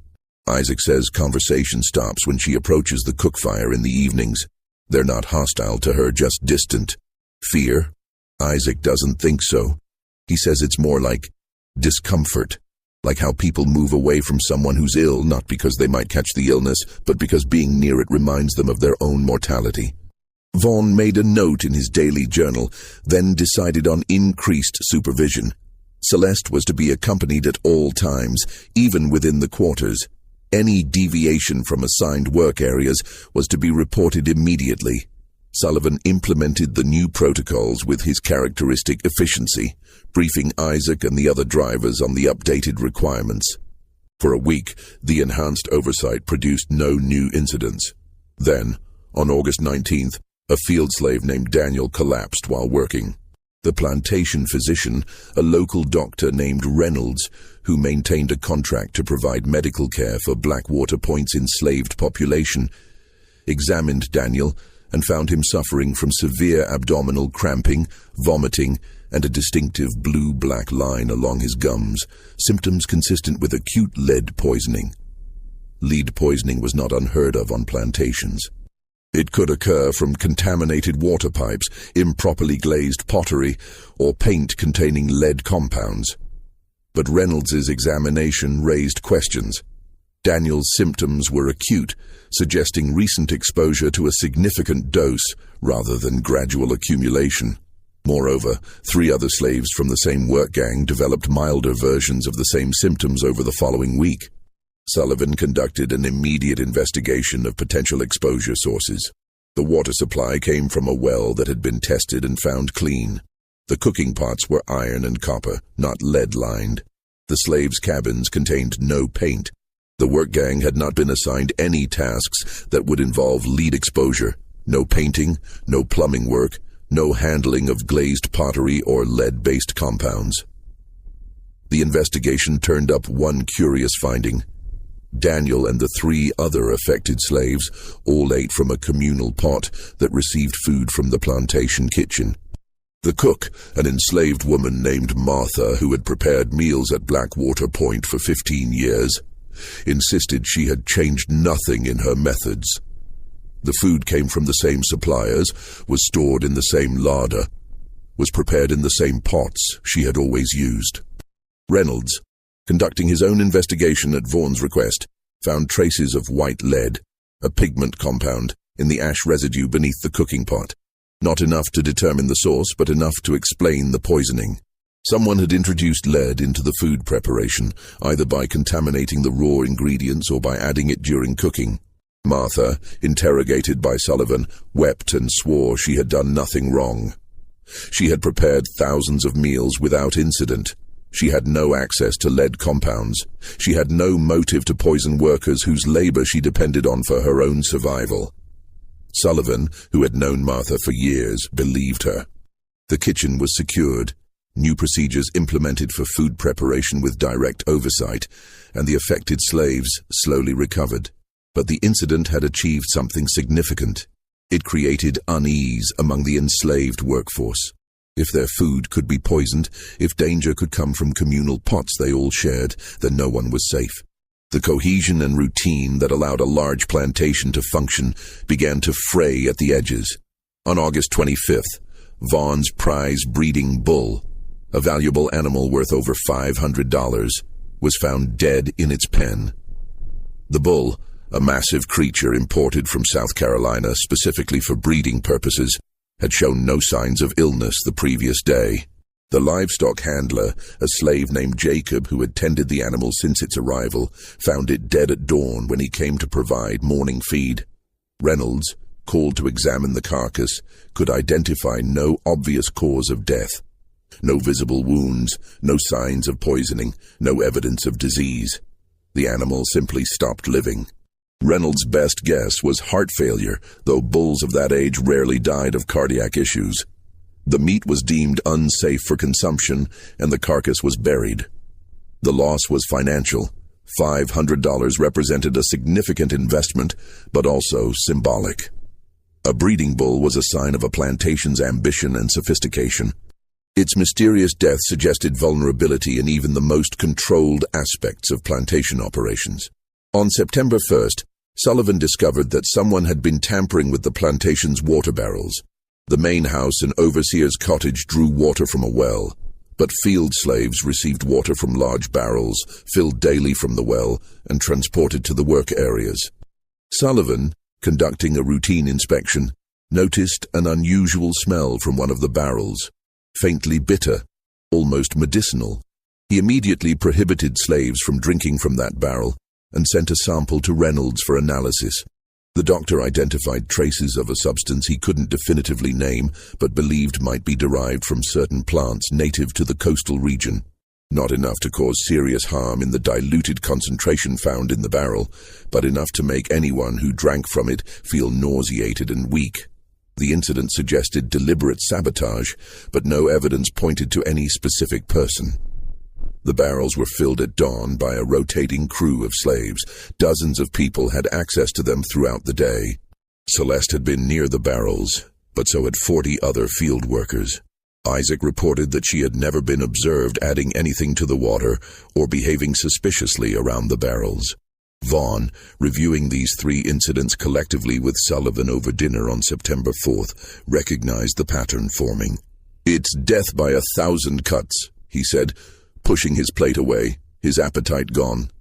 Isaac says conversation stops when she approaches the cook fire in the evenings. They're not hostile to her, just distant. Fear? Isaac doesn't think so. He says it's more like discomfort, like how people move away from someone who's ill, not because they might catch the illness, but because being near it reminds them of their own mortality. Vaughn made a note in his daily journal, then decided on increased supervision. Celeste was to be accompanied at all times, even within the quarters. Any deviation from assigned work areas was to be reported immediately. Sullivan implemented the new protocols with his characteristic efficiency, briefing Isaac and the other drivers on the updated requirements. For a week, the enhanced oversight produced no new incidents. Then, on August 19th, a field slave named Daniel collapsed while working. The plantation physician, a local doctor named Reynolds, who maintained a contract to provide medical care for Blackwater Point's enslaved population, examined Daniel and found him suffering from severe abdominal cramping, vomiting, and a distinctive blue-black line along his gums, symptoms consistent with acute lead poisoning. Lead poisoning was not unheard of on plantations. It could occur from contaminated water pipes, improperly glazed pottery, or paint containing lead compounds. But Reynolds's examination raised questions. Daniel's symptoms were acute, suggesting recent exposure to a significant dose rather than gradual accumulation. Moreover, 3 other slaves from the same work gang developed milder versions of the same symptoms over the following week. Sullivan conducted an immediate investigation of potential exposure sources. The water supply came from a well that had been tested and found clean. The cooking pots were iron and copper, not lead-lined. The slaves' cabins contained no paint. The work gang had not been assigned any tasks that would involve lead exposure. No painting, no plumbing work, no handling of glazed pottery or lead-based compounds. The investigation turned up one curious finding. Daniel and the 3 other affected slaves all ate from a communal pot that received food from the plantation kitchen. The cook, an enslaved woman named Martha who had prepared meals at Blackwater Point for 15 years, insisted she had changed nothing in her methods. The food came from the same suppliers, was stored in the same larder, was prepared in the same pots she had always used. Reynolds, conducting his own investigation at Vaughn's request, found traces of white lead, a pigment compound, in the ash residue beneath the cooking pot. Not enough to determine the source, but enough to explain the poisoning. Someone had introduced lead into the food preparation, either by contaminating the raw ingredients or by adding it during cooking. Martha, interrogated by Sullivan, wept and swore she had done nothing wrong. She had prepared thousands of meals without incident. She had no access to lead compounds. She had no motive to poison workers whose labor she depended on for her own survival. Sullivan, who had known Martha for years, believed her. The kitchen was secured, new procedures implemented for food preparation with direct oversight, and the affected slaves slowly recovered. But the incident had achieved something significant. It created unease among the enslaved workforce. If their food could be poisoned, if danger could come from communal pots they all shared, then no one was safe. The cohesion and routine that allowed a large plantation to function began to fray at the edges. On August 25th, Vaughn's prize breeding bull, a valuable animal worth over $500, was found dead in its pen. The bull, a massive creature imported from South Carolina specifically for breeding purposes, had shown no signs of illness the previous day. The livestock handler, a slave named Jacob who had tended the animal since its arrival, found it dead at dawn when he came to provide morning feed. Reynolds, called to examine the carcass, could identify no obvious cause of death. No visible wounds, no signs of poisoning, no evidence of disease. The animal simply stopped living. Reynolds' best guess was heart failure, though bulls of that age rarely died of cardiac issues. The meat was deemed unsafe for consumption, and the carcass was buried. The loss was financial. $500 represented a significant investment, but also symbolic. A breeding bull was a sign of a plantation's ambition and sophistication. Its mysterious death suggested vulnerability in even the most controlled aspects of plantation operations. On September 1st, Sullivan discovered that someone had been tampering with the plantation's water barrels. The main house and overseer's cottage drew water from a well, but field slaves received water from large barrels, filled daily from the well, and transported to the work areas. Sullivan, conducting a routine inspection, noticed an unusual smell from one of the barrels, faintly bitter, almost medicinal. He immediately prohibited slaves from drinking from that barrel and sent a sample to Reynolds for analysis. The doctor identified traces of a substance he couldn't definitively name, but believed might be derived from certain plants native to the coastal region. Not enough to cause serious harm in the diluted concentration found in the barrel, but enough to make anyone who drank from it feel nauseated and weak. The incident suggested deliberate sabotage, but no evidence pointed to any specific person. The barrels were filled at dawn by a rotating crew of slaves. Dozens of people had access to them throughout the day. Celeste had been near the barrels, but so had 40 other field workers. Isaac reported that she had never been observed adding anything to the water or behaving suspiciously around the barrels. Vaughn, reviewing these three incidents collectively with Sullivan over dinner on September 4th, recognized the pattern forming. "It's death by 1,000 cuts," he said, pushing his plate away, his appetite gone.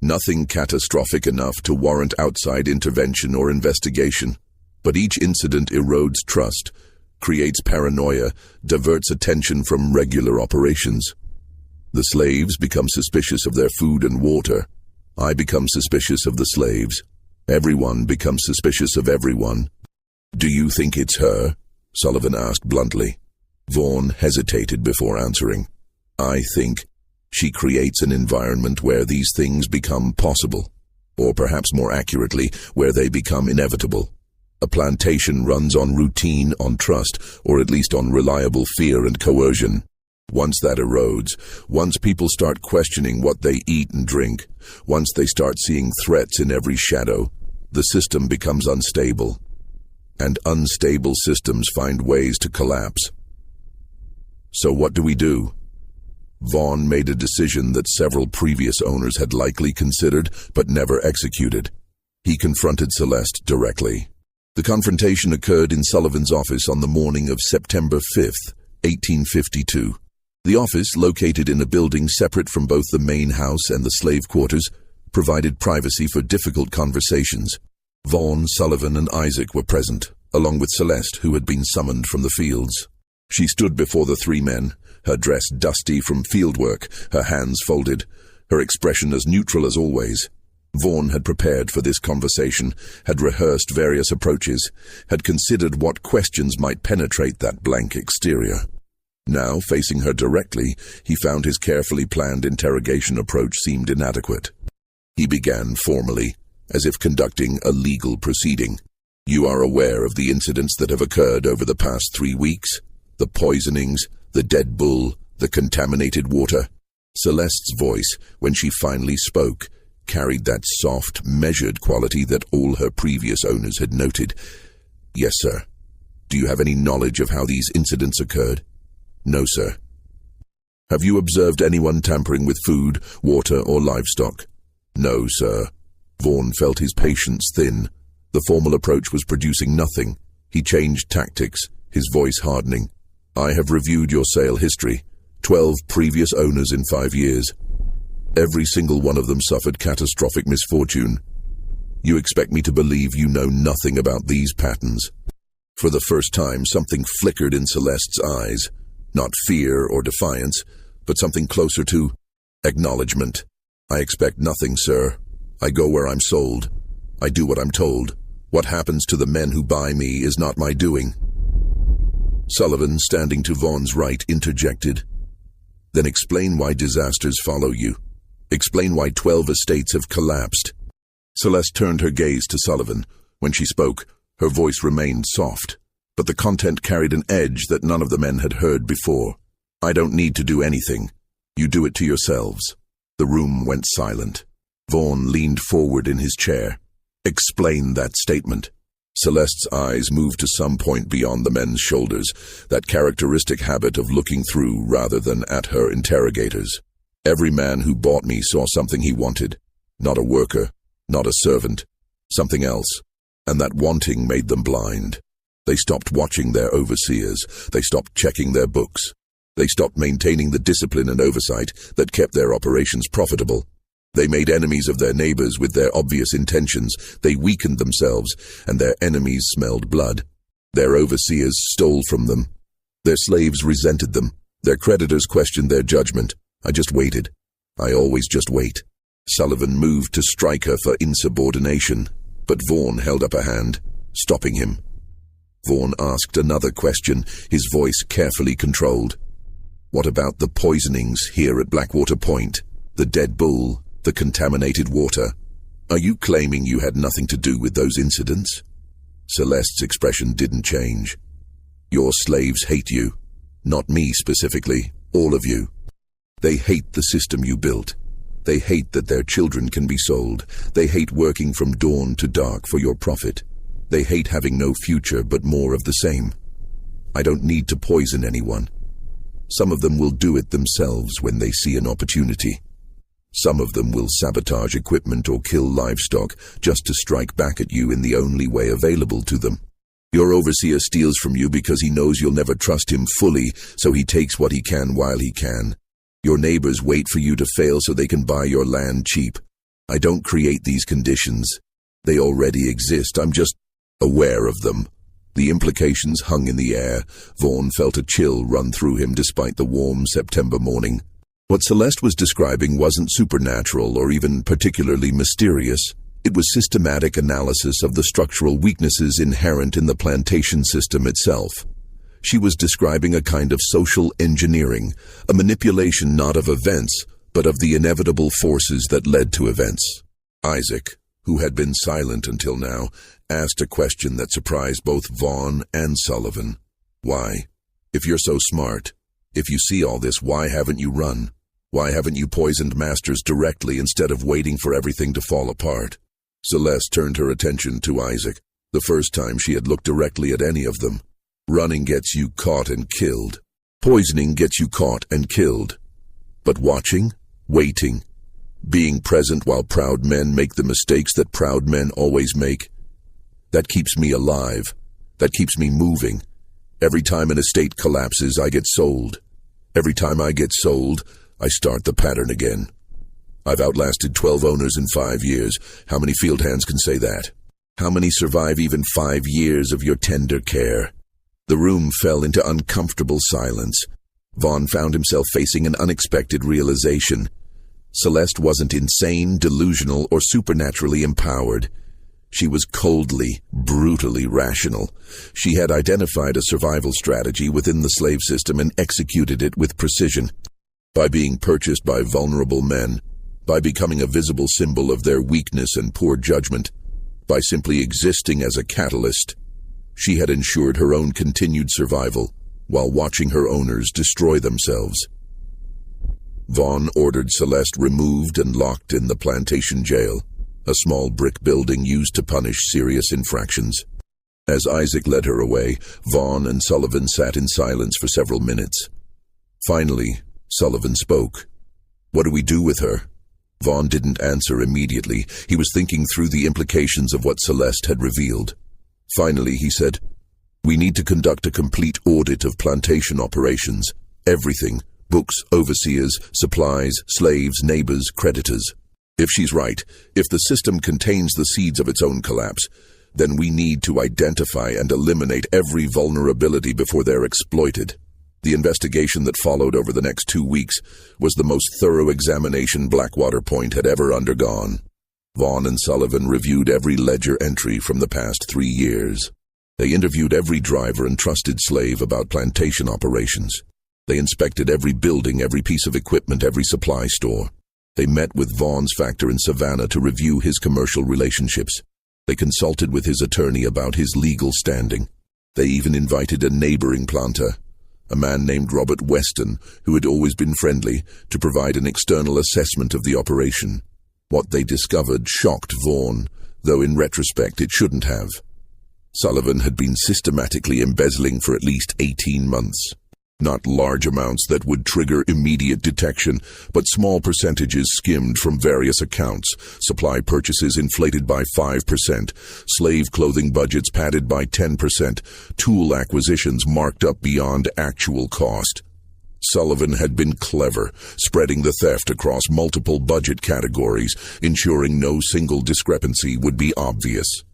Nothing catastrophic enough to warrant outside intervention or investigation, but each incident erodes trust, creates paranoia, diverts attention from regular operations. The slaves become suspicious of their food and water. I become suspicious of the slaves. Everyone becomes suspicious of everyone. "Do you think it's her?" Sullivan asked bluntly. Vaughn hesitated before answering. "I think she creates an environment where these things become possible, or perhaps more accurately, where they become inevitable. A plantation runs on routine, on trust, or at least on reliable fear and coercion. Once that erodes, once people start questioning what they eat and drink, once they start seeing threats in every shadow, the system becomes unstable. And unstable systems find ways to collapse. So what do we do?" Vaughn made a decision that several previous owners had likely considered but never executed. He confronted Celeste directly. The confrontation occurred in Sullivan's office on the morning of September 5th, 1852. The office, located in a building separate from both the main house and the slave quarters, provided privacy for difficult conversations. Vaughn, Sullivan, and Isaac were present, along with Celeste, who had been summoned from the fields. She stood before the three men, her dress dusty from fieldwork, her hands folded, her expression as neutral as always. Vaughn had prepared for this conversation, had rehearsed various approaches, had considered what questions might penetrate that blank exterior. Now, facing her directly, he found his carefully planned interrogation approach seemed inadequate. He began formally, as if conducting a legal proceeding. "You are aware of the incidents that have occurred over the past 3 weeks? The poisonings, the dead bull, the contaminated water?" Celeste's voice, when she finally spoke, carried that soft, measured quality that all her previous owners had noted. "Yes, sir." "Do you have any knowledge of how these incidents occurred?" "No, sir." "Have you observed anyone tampering with food, water, or livestock?" "No, sir." Vaughn felt his patience thin. The formal approach was producing nothing. He changed tactics, his voice hardening. I have reviewed your sale history. 12 previous owners in 5 years. Every single one of them suffered catastrophic misfortune. You expect me to believe you know nothing about these patterns? For the first time, something flickered in Celeste's eyes. Not fear or defiance, but something closer to acknowledgement. I expect nothing, sir. I go where I'm sold. I do what I'm told. What happens to the men who buy me is not my doing. Sullivan, standing to Vaughn's right, interjected. Then explain why disasters follow you. Explain why 12 estates have collapsed. Celeste turned her gaze to Sullivan. When she spoke, her voice remained soft, but the content carried an edge that none of the men had heard before. I don't need to do anything. You do it to yourselves. The room went silent. Vaughn leaned forward in his chair. Explain that statement. Celeste's eyes moved to some point beyond the men's shoulders, that characteristic habit of looking through rather than at her interrogators. Every man who bought me saw something he wanted. Not a worker, not a servant. Something else. And that wanting made them blind. They stopped watching their overseers. They stopped checking their books. They stopped maintaining the discipline and oversight that kept their operations profitable. They made enemies of their neighbors with their obvious intentions. They weakened themselves, and their enemies smelled blood. Their overseers stole from them. Their slaves resented them. Their creditors questioned their judgment. I just waited. I always just wait. Sullivan moved to strike her for insubordination, but Vaughn held up a hand, stopping him. Vaughn asked another question, his voice carefully controlled. What about the poisonings here at Blackwater Point? The dead bull? The contaminated water? Are you claiming you had nothing to do with those incidents? Celeste's expression didn't change. Your slaves hate you. Not me specifically, all of you. They hate the system you built. They hate that their children can be sold. They hate working from dawn to dark for your profit. They hate having no future but more of the same. I don't need to poison anyone. Some of them will do it themselves when they see an opportunity. Some of them will sabotage equipment or kill livestock just to strike back at you in the only way available to them. Your overseer steals from you because he knows you'll never trust him fully, so he takes what he can while he can. Your neighbors wait for you to fail so they can buy your land cheap. I don't create these conditions. They already exist. I'm just aware of them. The implications hung in the air. Vaughn felt a chill run through him despite the warm September morning. What Celeste was describing wasn't supernatural or even particularly mysterious. It was systematic analysis of the structural weaknesses inherent in the plantation system itself. She was describing a kind of social engineering, a manipulation not of events, but of the inevitable forces that led to events. Isaac, who had been silent until now, asked a question that surprised both Vaughn and Sullivan. Why? If you're so smart, if you see all this, why haven't you run? Why haven't you poisoned masters directly instead of waiting for everything to fall apart? Celeste turned her attention to Isaac, the first time she had looked directly at any of them. Running gets you caught and killed. Poisoning gets you caught and killed. But watching, waiting, being present while proud men make the mistakes that proud men always make, that keeps me alive. That keeps me moving. Every time an estate collapses, I get sold. Every time I get sold, I start the pattern again. I've outlasted 12 owners in 5 years. How many field hands can say that? How many survive even 5 years of your tender care? The room fell into uncomfortable silence. Vaughn found himself facing an unexpected realization. Celeste wasn't insane, delusional, or supernaturally empowered. She was coldly, brutally rational. She had identified a survival strategy within the slave system and executed it with precision. By being purchased by vulnerable men, by becoming a visible symbol of their weakness and poor judgment, by simply existing as a catalyst, she had ensured her own continued survival while watching her owners destroy themselves. Vaughn ordered Celeste removed and locked in the plantation jail, a small brick building used to punish serious infractions. As Isaac led her away, Vaughn and Sullivan sat in silence for several minutes. Finally, Sullivan spoke. What do we do with her? Vaughn didn't answer immediately. He was thinking through the implications of what Celeste had revealed. Finally, he said, We need to conduct a complete audit of plantation operations. Everything. Books, overseers, supplies, slaves, neighbors, creditors. If she's right, if the system contains the seeds of its own collapse, then we need to identify and eliminate every vulnerability before they're exploited. The investigation that followed over the next 2 weeks was the most thorough examination Blackwater Point had ever undergone. Vaughn and Sullivan reviewed every ledger entry from the past 3 years. They interviewed every driver and trusted slave about plantation operations. They inspected every building, every piece of equipment, every supply store. They met with Vaughn's factor in Savannah to review his commercial relationships. They consulted with his attorney about his legal standing. They even invited a neighboring planter, a man named Robert Weston, who had always been friendly, to provide an external assessment of the operation. What they discovered shocked Vaughn, though in retrospect it shouldn't have. Sullivan had been systematically embezzling for at least 18 months. Not large amounts that would trigger immediate detection, but small percentages skimmed from various accounts, supply purchases inflated by 5%, slave clothing budgets padded by 10%, tool acquisitions marked up beyond actual cost. Sullivan had been clever, spreading the theft across multiple budget categories, ensuring no single discrepancy would be obvious.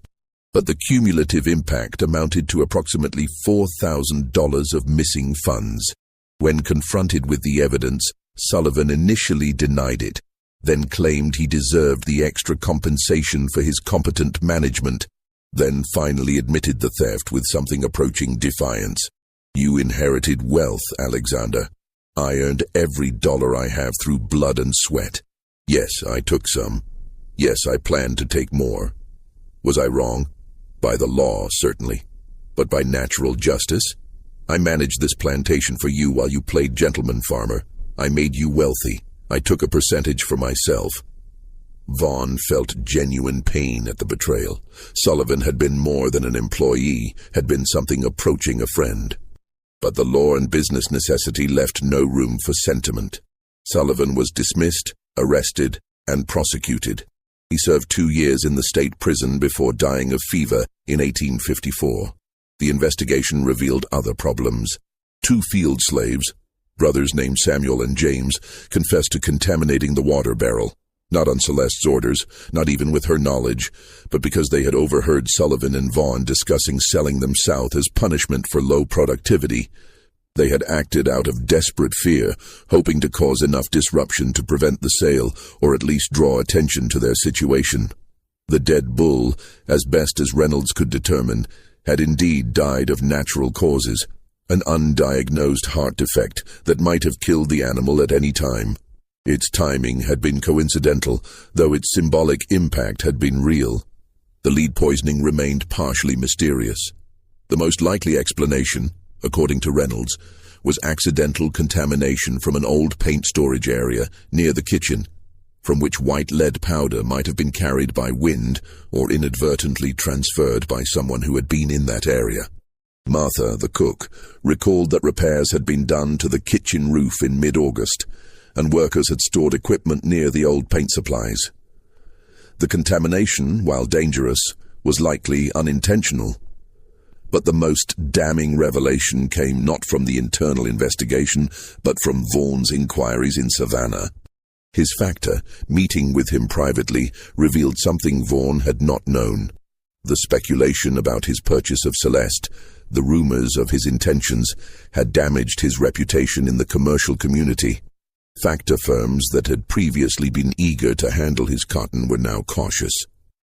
But the cumulative impact amounted to approximately $4,000 of missing funds. When confronted with the evidence, Sullivan initially denied it, then claimed he deserved the extra compensation for his competent management, then finally admitted the theft with something approaching defiance. "You inherited wealth, Alexander. I earned every dollar I have through blood and sweat. Yes, I took some. Yes, I planned to take more. Was I wrong? By the law, certainly. But by natural justice? I managed this plantation for you while you played gentleman farmer. I made you wealthy. I took a percentage for myself." Vaughn felt genuine pain at the betrayal. Sullivan had been more than an employee, had been something approaching a friend. But the law and business necessity left no room for sentiment. Sullivan was dismissed, arrested, and prosecuted. He served 2 years in the state prison before dying of fever in 1854. The investigation revealed other problems. 2 field slaves, brothers named Samuel and James, confessed to contaminating the water barrel, not on Celeste's orders, not even with her knowledge, but because they had overheard Sullivan and Vaughn discussing selling them south as punishment for low productivity. They had acted out of desperate fear, hoping to cause enough disruption to prevent the sale, or at least draw attention to their situation. The dead bull, as best as Reynolds could determine, had indeed died of natural causes, an undiagnosed heart defect that might have killed the animal at any time. Its timing had been coincidental, though its symbolic impact had been real. The lead poisoning remained partially mysterious. The most likely explanation, according to Reynolds, was accidental contamination from an old paint storage area near the kitchen, from which white lead powder might have been carried by wind or inadvertently transferred by someone who had been in that area. Martha, the cook, recalled that repairs had been done to the kitchen roof in mid-August, and workers had stored equipment near the old paint supplies. The contamination, while dangerous, was likely unintentional. But the most damning revelation came not from the internal investigation, but from Vaughn's inquiries in Savannah. His factor, meeting with him privately, revealed something Vaughn had not known. The speculation about his purchase of Celeste, the rumors of his intentions, had damaged his reputation in the commercial community. Factor firms that had previously been eager to handle his cotton were now cautious.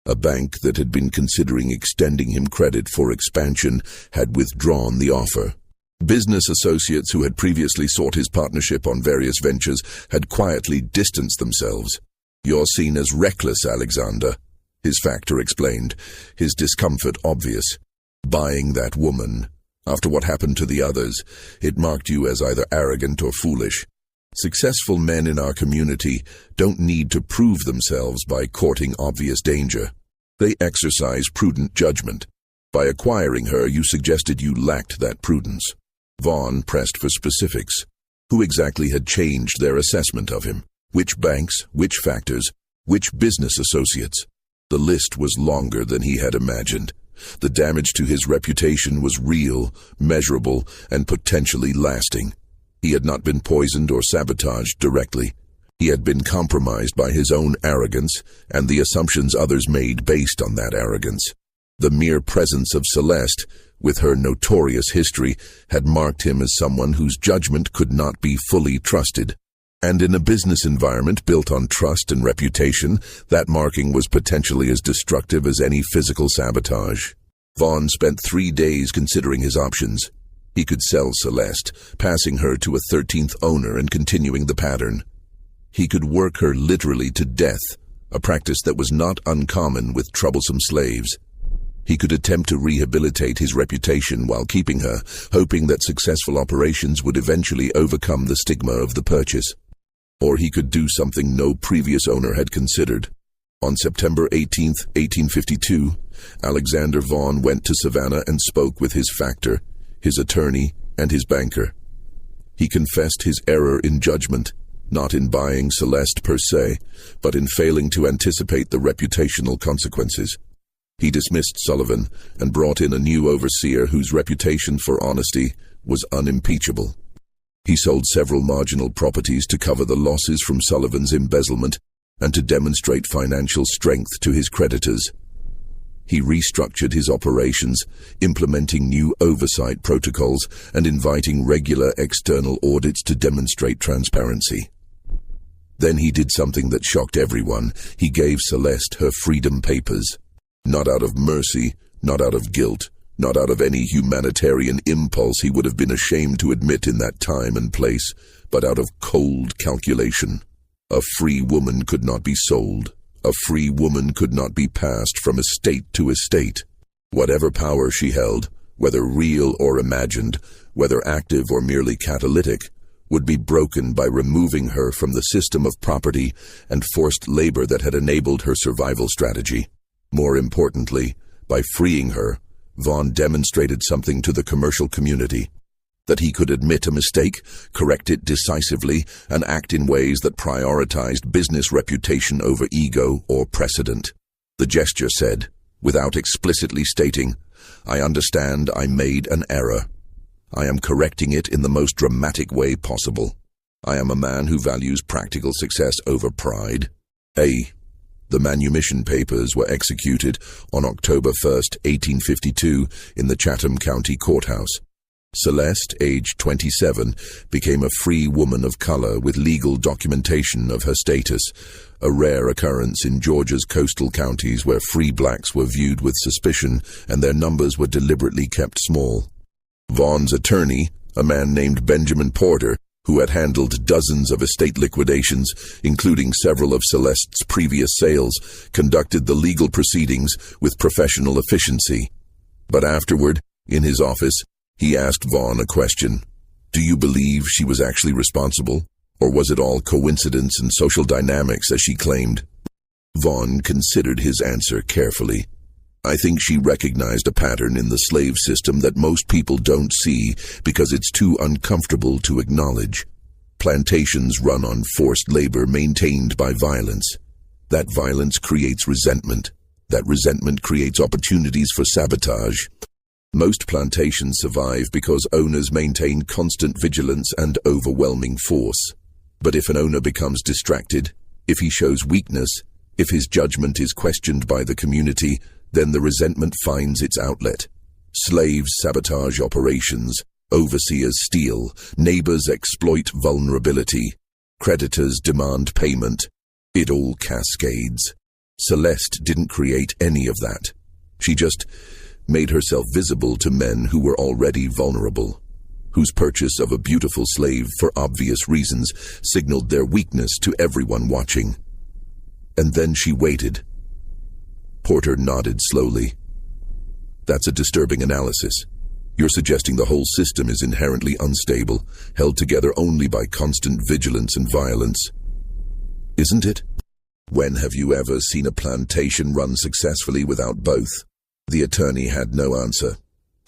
A bank that had been considering extending him credit for expansion had withdrawn the offer. Business associates who had previously sought his partnership on various ventures had quietly distanced themselves. "You're seen as reckless, Alexander," his factor explained, his discomfort obvious. "Buying that woman. After what happened to the others, it marked you as either arrogant or foolish. Successful men in our community don't need to prove themselves by courting obvious danger. They exercise prudent judgment. By acquiring her, you suggested you lacked that prudence." Vaughn pressed for specifics. Who exactly had changed their assessment of him? Which banks, which factors, which business associates? The list was longer than he had imagined. The damage to his reputation was real, measurable, and potentially lasting. He had not been poisoned or sabotaged directly. He had been compromised by his own arrogance and the assumptions others made based on that arrogance. The mere presence of Celeste, with her notorious history, had marked him as someone whose judgment could not be fully trusted. And in a business environment built on trust and reputation, that marking was potentially as destructive as any physical sabotage. Vaughn spent 3 days considering his options. He could sell Celeste, passing her to a 13th owner and continuing the pattern. He could work her literally to death, a practice that was not uncommon with troublesome slaves. He could attempt to rehabilitate his reputation while keeping her, hoping that successful operations would eventually overcome the stigma of the purchase. Or he could do something no previous owner had considered. On September 18, 1852, Alexander Vaughn went to Savannah and spoke with his factor, his attorney, and his banker. He confessed his error in judgment, not in buying Celeste per se, but in failing to anticipate the reputational consequences. He dismissed Sullivan and brought in a new overseer whose reputation for honesty was unimpeachable. He sold several marginal properties to cover the losses from Sullivan's embezzlement and to demonstrate financial strength to his creditors. He restructured his operations, implementing new oversight protocols and inviting regular external audits to demonstrate transparency. Then he did something that shocked everyone. He gave Celeste her freedom papers. Not out of mercy, not out of guilt, not out of any humanitarian impulse he would have been ashamed to admit in that time and place, but out of cold calculation. A free woman could not be sold. A free woman could not be passed from estate to estate. Whatever power she held, whether real or imagined, whether active or merely catalytic, would be broken by removing her from the system of property and forced labor that had enabled her survival strategy. More importantly, by freeing her, Vaughn demonstrated something to the commercial community, that he could admit a mistake, correct it decisively, and act in ways that prioritized business reputation over ego or precedent. The gesture said, without explicitly stating, "I understand I made an error. I am correcting it in the most dramatic way possible. I am a man who values practical success over pride." The manumission papers were executed on October 1, 1852, in the Chatham County Courthouse. Celeste, age 27, became a free woman of color with legal documentation of her status, a rare occurrence in Georgia's coastal counties where free blacks were viewed with suspicion and their numbers were deliberately kept small. Vaughn's attorney, a man named Benjamin Porter, who had handled dozens of estate liquidations, including several of Celeste's previous sales, conducted the legal proceedings with professional efficiency. But afterward, in his office, he asked Vaughn a question. Do you believe she was actually responsible, or was it all coincidence and social dynamics as she claimed? Vaughn considered his answer carefully. I think she recognized a pattern in the slave system that most people don't see because it's too uncomfortable to acknowledge. Plantations run on forced labor maintained by violence. That violence creates resentment. That resentment creates opportunities for sabotage. Most plantations survive because owners maintain constant vigilance and overwhelming force. But if an owner becomes distracted, if he shows weakness, if his judgment is questioned by the community, then the resentment finds its outlet. Slaves sabotage operations, overseers steal, neighbors exploit vulnerability, creditors demand payment. It all cascades. Celeste didn't create any of that. She just made herself visible to men who were already vulnerable, whose purchase of a beautiful slave for obvious reasons signaled their weakness to everyone watching. And then she waited. Porter nodded slowly. That's a disturbing analysis. You're suggesting the whole system is inherently unstable, held together only by constant vigilance and violence. Isn't it? When have you ever seen a plantation run successfully without both? The attorney had no answer.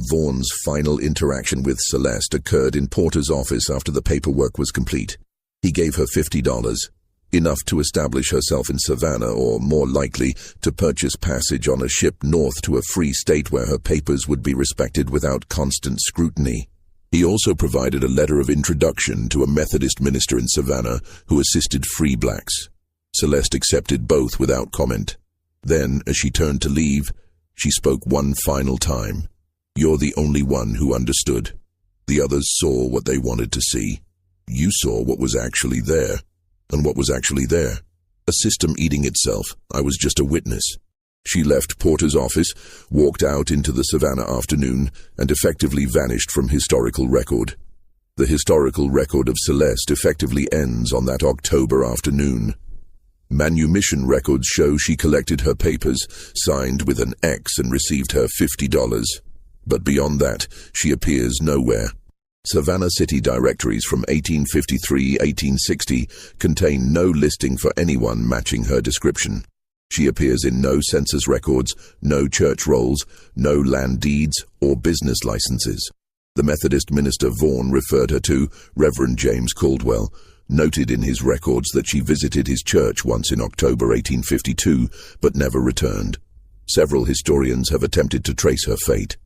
Vaughn's final interaction with Celeste occurred in Porter's office after the paperwork was complete. He gave her $50. enough to establish herself in Savannah, or more likely, to purchase passage on a ship north to a free state where her papers would be respected without constant scrutiny. He also provided a letter of introduction to a Methodist minister in Savannah who assisted free blacks. Celeste accepted both without comment. Then, as she turned to leave, she spoke one final time. "You're the only one who understood. The others saw what they wanted to see. You saw what was actually there." And what was actually there? A system eating itself. I was just a witness. She left Porter's office, walked out into the Savannah afternoon, and effectively vanished from historical record. The historical record of Celeste effectively ends on that October afternoon. Manumission records show she collected her papers, signed with an X, and received her $50. But beyond that, she appears nowhere. Savannah City directories from 1853-1860 contain no listing for anyone matching her description. She appears in no census records, no church rolls, no land deeds, or business licenses. The Methodist minister Vaughan referred her to, Reverend James Caldwell, noted in his records that she visited his church once in October 1852, but never returned. Several historians have attempted to trace her fate.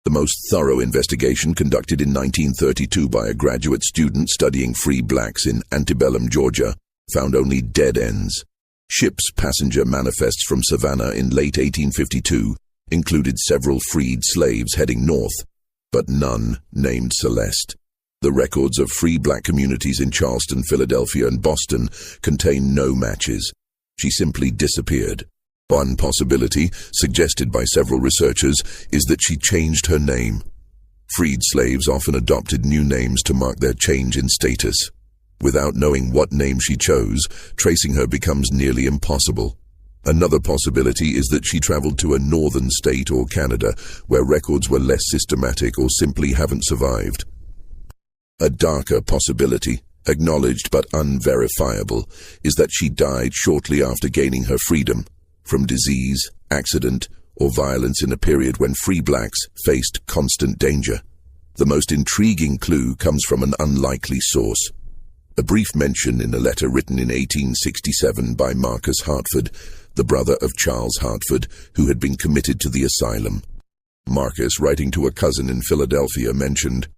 The most thorough investigation, conducted in 1932 by a graduate student studying free blacks in antebellum Georgia, found only dead ends. Ships' passenger manifests from Savannah in late 1852 included several freed slaves heading north, but none named Celeste. The records of free black communities in Charleston, Philadelphia, and Boston contain no matches. She simply disappeared. One possibility, suggested by several researchers, is that she changed her name. Freed slaves often adopted new names to mark their change in status. Without knowing what name she chose, tracing her becomes nearly impossible. Another possibility is that she traveled to a northern state or Canada, where records were less systematic or simply haven't survived. A darker possibility, acknowledged but unverifiable, is that she died shortly after gaining her freedom, from disease, accident, or violence in a period when free blacks faced constant danger. The most intriguing clue comes from an unlikely source. A brief mention in a letter written in 1867 by Marcus Hartford, the brother of Charles Hartford, who had been committed to the asylum. Marcus, writing to a cousin in Philadelphia, mentioned,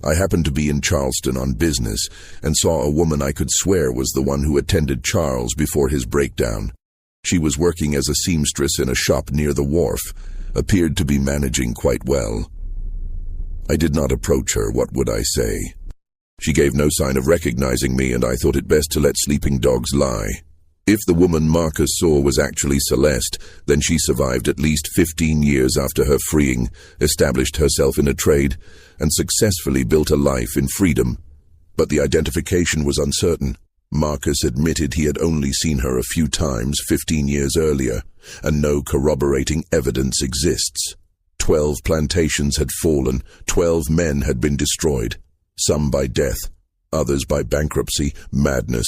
"I happened to be in Charleston on business and saw a woman I could swear was the one who attended Charles before his breakdown. She was working as a seamstress in a shop near the wharf, appeared to be managing quite well. I did not approach her, what would I say? She gave no sign of recognizing me, and I thought it best to let sleeping dogs lie. If the woman Marcus saw was actually Celeste, then she survived at least 15 years after her freeing, established herself in a trade, and successfully built a life in freedom. But the identification was uncertain. Marcus admitted he had only seen her a few times 15 years earlier, and no corroborating evidence exists. 12 plantations had fallen, 12 men had been destroyed, some by death, others by bankruptcy, madness,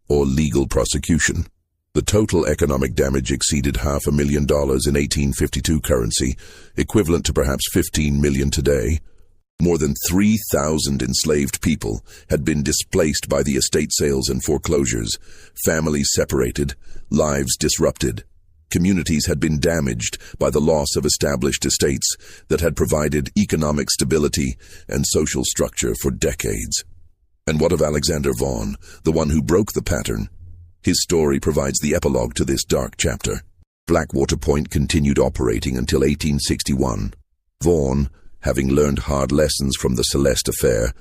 or legal prosecution. The total economic damage exceeded $500,000 in 1852 currency, equivalent to perhaps $15 million today. More than 3,000 enslaved people had been displaced by the estate sales and foreclosures, families separated, lives disrupted. Communities had been damaged by the loss of established estates that had provided economic stability and social structure for decades. And what of Alexander Vaughan, the one who broke the pattern? His story provides the epilogue to this dark chapter. Blackwater Point continued operating until 1861. Vaughan, having learned hard lessons from the Celeste affair,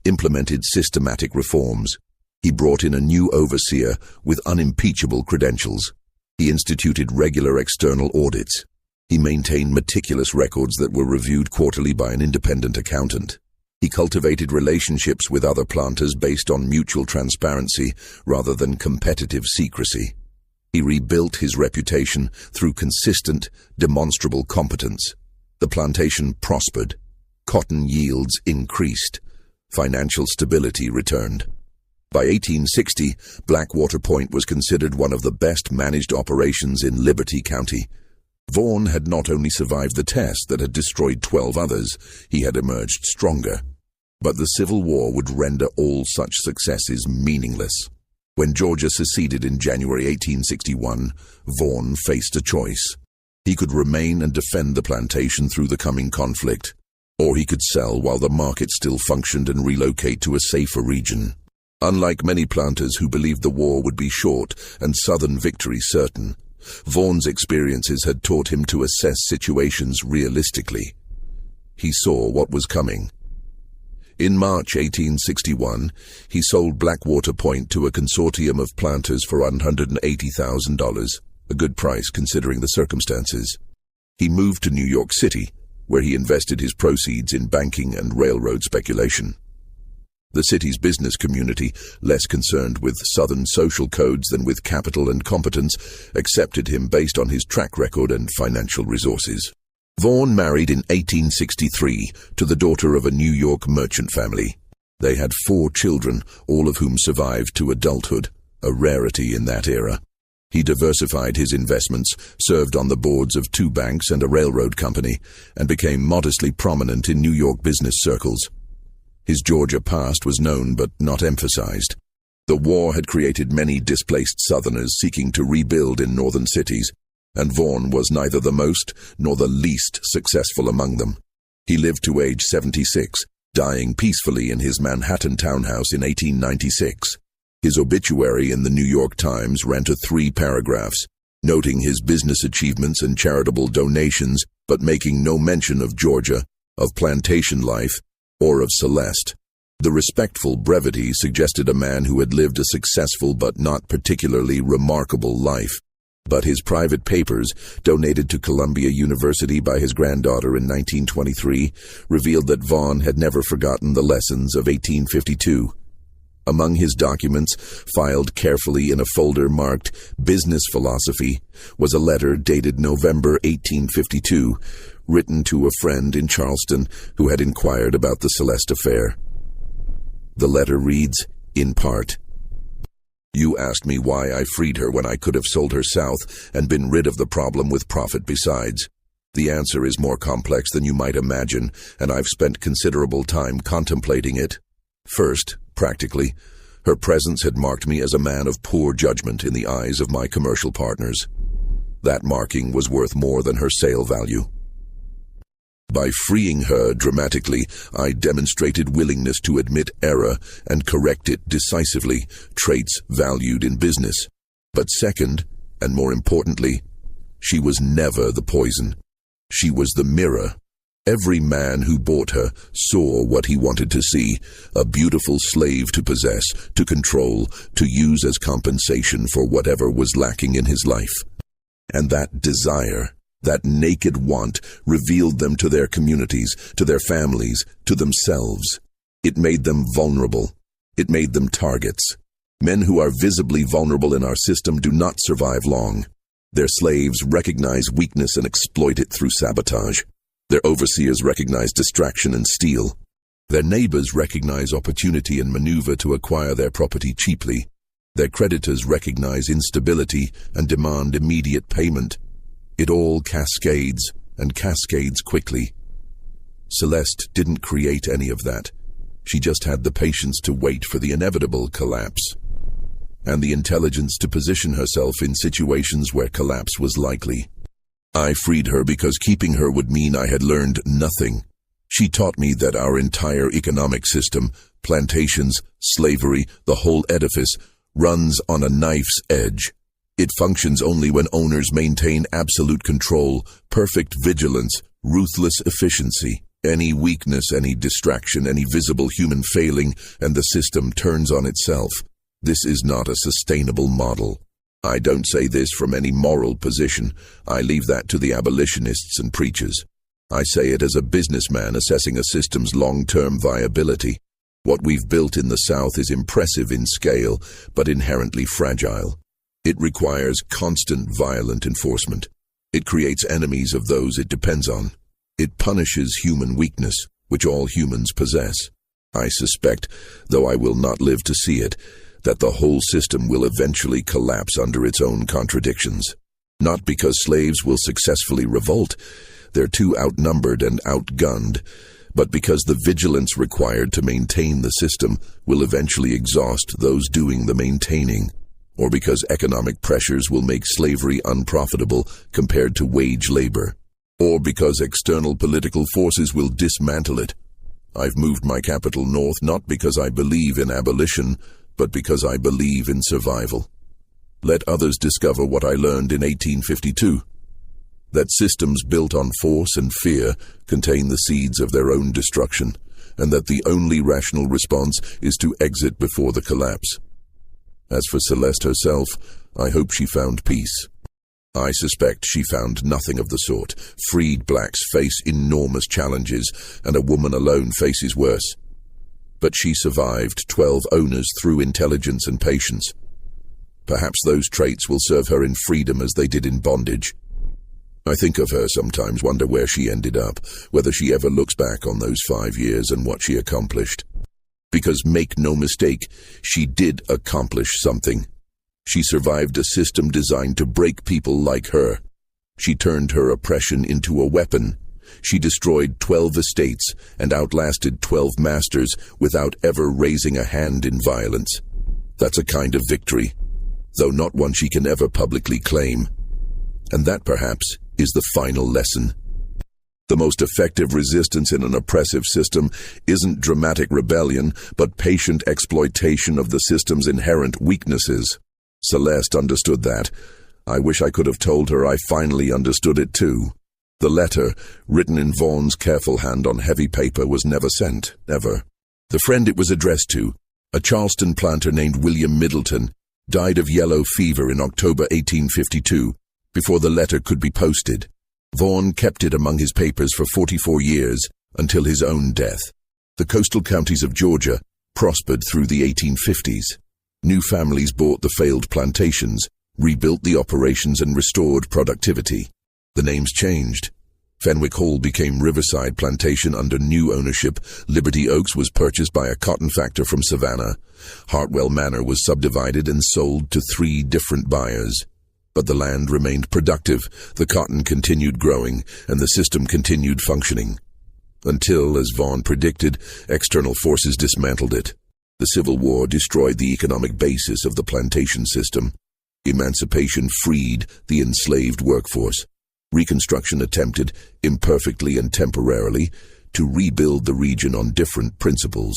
implemented systematic reforms. He brought in a new overseer with unimpeachable credentials. He instituted regular external audits. He maintained meticulous records that were reviewed quarterly by an independent accountant. He cultivated relationships with other planters based on mutual transparency rather than competitive secrecy. He rebuilt his reputation through consistent, demonstrable competence. The plantation prospered. Cotton yields increased. Financial stability returned. By 1860, Blackwater Point was considered one of the best-managed operations in Liberty County. Vaughan had not only survived the test that had destroyed 12 others, he had emerged stronger. But the Civil War would render all such successes meaningless. When Georgia seceded in January 1861, Vaughan faced a choice. He could remain and defend the plantation through the coming conflict, or he could sell while the market still functioned and relocate to a safer region. Unlike many planters who believed the war would be short and Southern victory certain, Vaughan's experiences had taught him to assess situations realistically. He saw what was coming. In March 1861, he sold Blackwater Point to a consortium of planters for $180,000, a good price considering the circumstances. He moved to New York City, where he invested his proceeds in banking and railroad speculation. The city's business community, less concerned with Southern social codes than with capital and competence, accepted him based on his track record and financial resources. Vaughan married in 1863 to the daughter of a New York merchant family. They had 4 children, all of whom survived to adulthood, a rarity in that era. He diversified his investments, served on the boards of 2 banks and a railroad company, and became modestly prominent in New York business circles. His Georgia past was known but not emphasized. The war had created many displaced Southerners seeking to rebuild in northern cities, and Vaughan was neither the most nor the least successful among them. He lived to age 76, dying peacefully in his Manhattan townhouse in 1896. His obituary in the New York Times ran to 3 paragraphs, noting his business achievements and charitable donations, but making no mention of Georgia, of plantation life, or of Celeste. The respectful brevity suggested a man who had lived a successful but not particularly remarkable life. But his private papers, donated to Columbia University by his granddaughter in 1923, revealed that Vaughan had never forgotten the lessons of 1852. Among his documents, filed carefully in a folder marked Business Philosophy, was a letter dated November 1852, written to a friend in Charleston who had inquired about the Celeste affair. The letter reads, in part, "You asked me why I freed her when I could have sold her south and been rid of the problem with profit besides. The answer is more complex than you might imagine, and I've spent considerable time contemplating it. First, practically, her presence had marked me as a man of poor judgment in the eyes of my commercial partners. That marking was worth more than her sale value. By freeing her dramatically, I demonstrated willingness to admit error and correct it decisively, traits valued in business. But second, and more importantly, she was never the poison. She was the mirror. Every man who bought her saw what he wanted to see, a beautiful slave to possess, to control, to use as compensation for whatever was lacking in his life. And that desire, that naked want, revealed them to their communities, to their families, to themselves. It made them vulnerable. It made them targets. Men who are visibly vulnerable in our system do not survive long. Their slaves recognize weakness and exploit it through sabotage. Their overseers recognize distraction and steal. Their neighbors recognize opportunity and maneuver to acquire their property cheaply. Their creditors recognize instability and demand immediate payment. It all cascades, and cascades quickly. Celeste didn't create any of that. She just had the patience to wait for the inevitable collapse, and the intelligence to position herself in situations where collapse was likely. I freed her because keeping her would mean I had learned nothing. She taught me that our entire economic system, plantations, slavery, the whole edifice, runs on a knife's edge. It functions only when owners maintain absolute control, perfect vigilance, ruthless efficiency. Any weakness, any distraction, any visible human failing, and the system turns on itself. This is not a sustainable model. I don't say this from any moral position. I leave that to the abolitionists and preachers. I say it as a businessman assessing a system's long-term viability. What we've built in the South is impressive in scale, but inherently fragile. It requires constant violent enforcement. It creates enemies of those it depends on. It punishes human weakness, which all humans possess. I suspect, though I will not live to see it, that the whole system will eventually collapse under its own contradictions. Not because slaves will successfully revolt, they're too outnumbered and outgunned, but because the vigilance required to maintain the system will eventually exhaust those doing the maintaining, or because economic pressures will make slavery unprofitable compared to wage labor, or because external political forces will dismantle it. I've moved my capital north not because I believe in abolition, but because I believe in survival. Let others discover what I learned in 1852. That systems built on force and fear contain the seeds of their own destruction, and that the only rational response is to exit before the collapse. As for Celeste herself, I hope she found peace. I suspect she found nothing of the sort. Freed blacks face enormous challenges, and a woman alone faces worse. But she survived 12 owners through intelligence and patience. Perhaps those traits will serve her in freedom as they did in bondage. I think of her sometimes, wonder where she ended up, whether she ever looks back on those 5 years and what she accomplished. Because make no mistake, she did accomplish something. She survived a system designed to break people like her. She turned her oppression into a weapon. She destroyed 12 estates and outlasted 12 masters without ever raising a hand in violence. That's a kind of victory, though not one she can ever publicly claim. And that, perhaps, is the final lesson. The most effective resistance in an oppressive system isn't dramatic rebellion, but patient exploitation of the system's inherent weaknesses. Celeste understood that. I wish I could have told her I finally understood it too. The letter, written in Vaughan's careful hand on heavy paper, was never sent, never. The friend it was addressed to, a Charleston planter named William Middleton, died of yellow fever in October 1852, before the letter could be posted. Vaughan kept it among his papers for 44 years, until his own death. The coastal counties of Georgia prospered through the 1850s. New families bought the failed plantations, rebuilt the operations and restored productivity. The names changed. Fenwick Hall became Riverside Plantation under new ownership. Liberty Oaks was purchased by a cotton factor from Savannah. Hartwell Manor was subdivided and sold to 3 different buyers. But the land remained productive, the cotton continued growing, and the system continued functioning. Until, as Vaughan predicted, external forces dismantled it. The Civil War destroyed the economic basis of the plantation system. Emancipation freed the enslaved workforce. Reconstruction attempted, imperfectly and temporarily, to rebuild the region on different principles.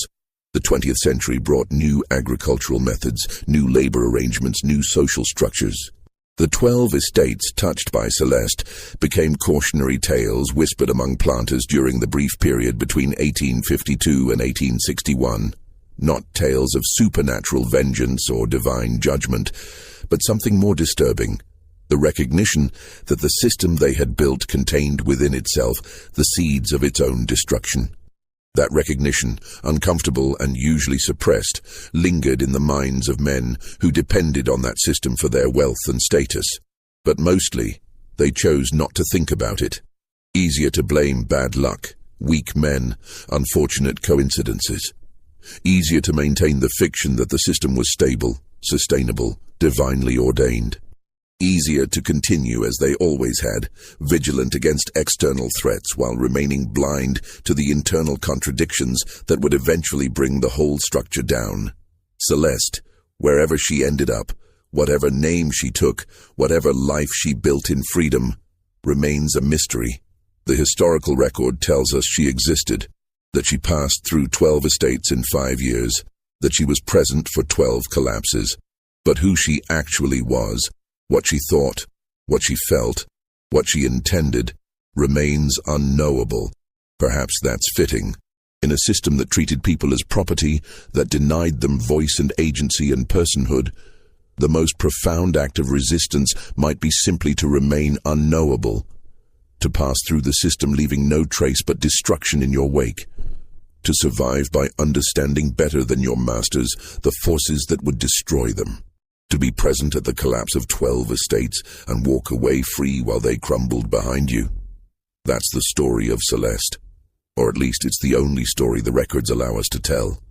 The 20th century brought new agricultural methods, new labor arrangements, new social structures. The 12 estates touched by Celeste became cautionary tales whispered among planters during the brief period between 1852 and 1861. Not tales of supernatural vengeance or divine judgment, but something more disturbing. The recognition that the system they had built contained within itself the seeds of its own destruction. That recognition, uncomfortable and usually suppressed, lingered in the minds of men who depended on that system for their wealth and status. But mostly, they chose not to think about it. Easier to blame bad luck, weak men, unfortunate coincidences. Easier to maintain the fiction that the system was stable, sustainable, divinely ordained. Easier to continue as they always had, vigilant against external threats while remaining blind to the internal contradictions that would eventually bring the whole structure down. Celeste, wherever she ended up, whatever name she took, whatever life she built in freedom, remains a mystery. The historical record tells us she existed, that she passed through 12 estates in 5 years, that she was present for 12 collapses. But who she actually was, what she thought, what she felt, what she intended, remains unknowable. Perhaps that's fitting. In a system that treated people as property, that denied them voice and agency and personhood, the most profound act of resistance might be simply to remain unknowable, to pass through the system leaving no trace but destruction in your wake, to survive by understanding better than your masters the forces that would destroy them. To be present at the collapse of 12 estates and walk away free while they crumbled behind you. That's the story of Celeste. Or at least it's the only story the records allow us to tell.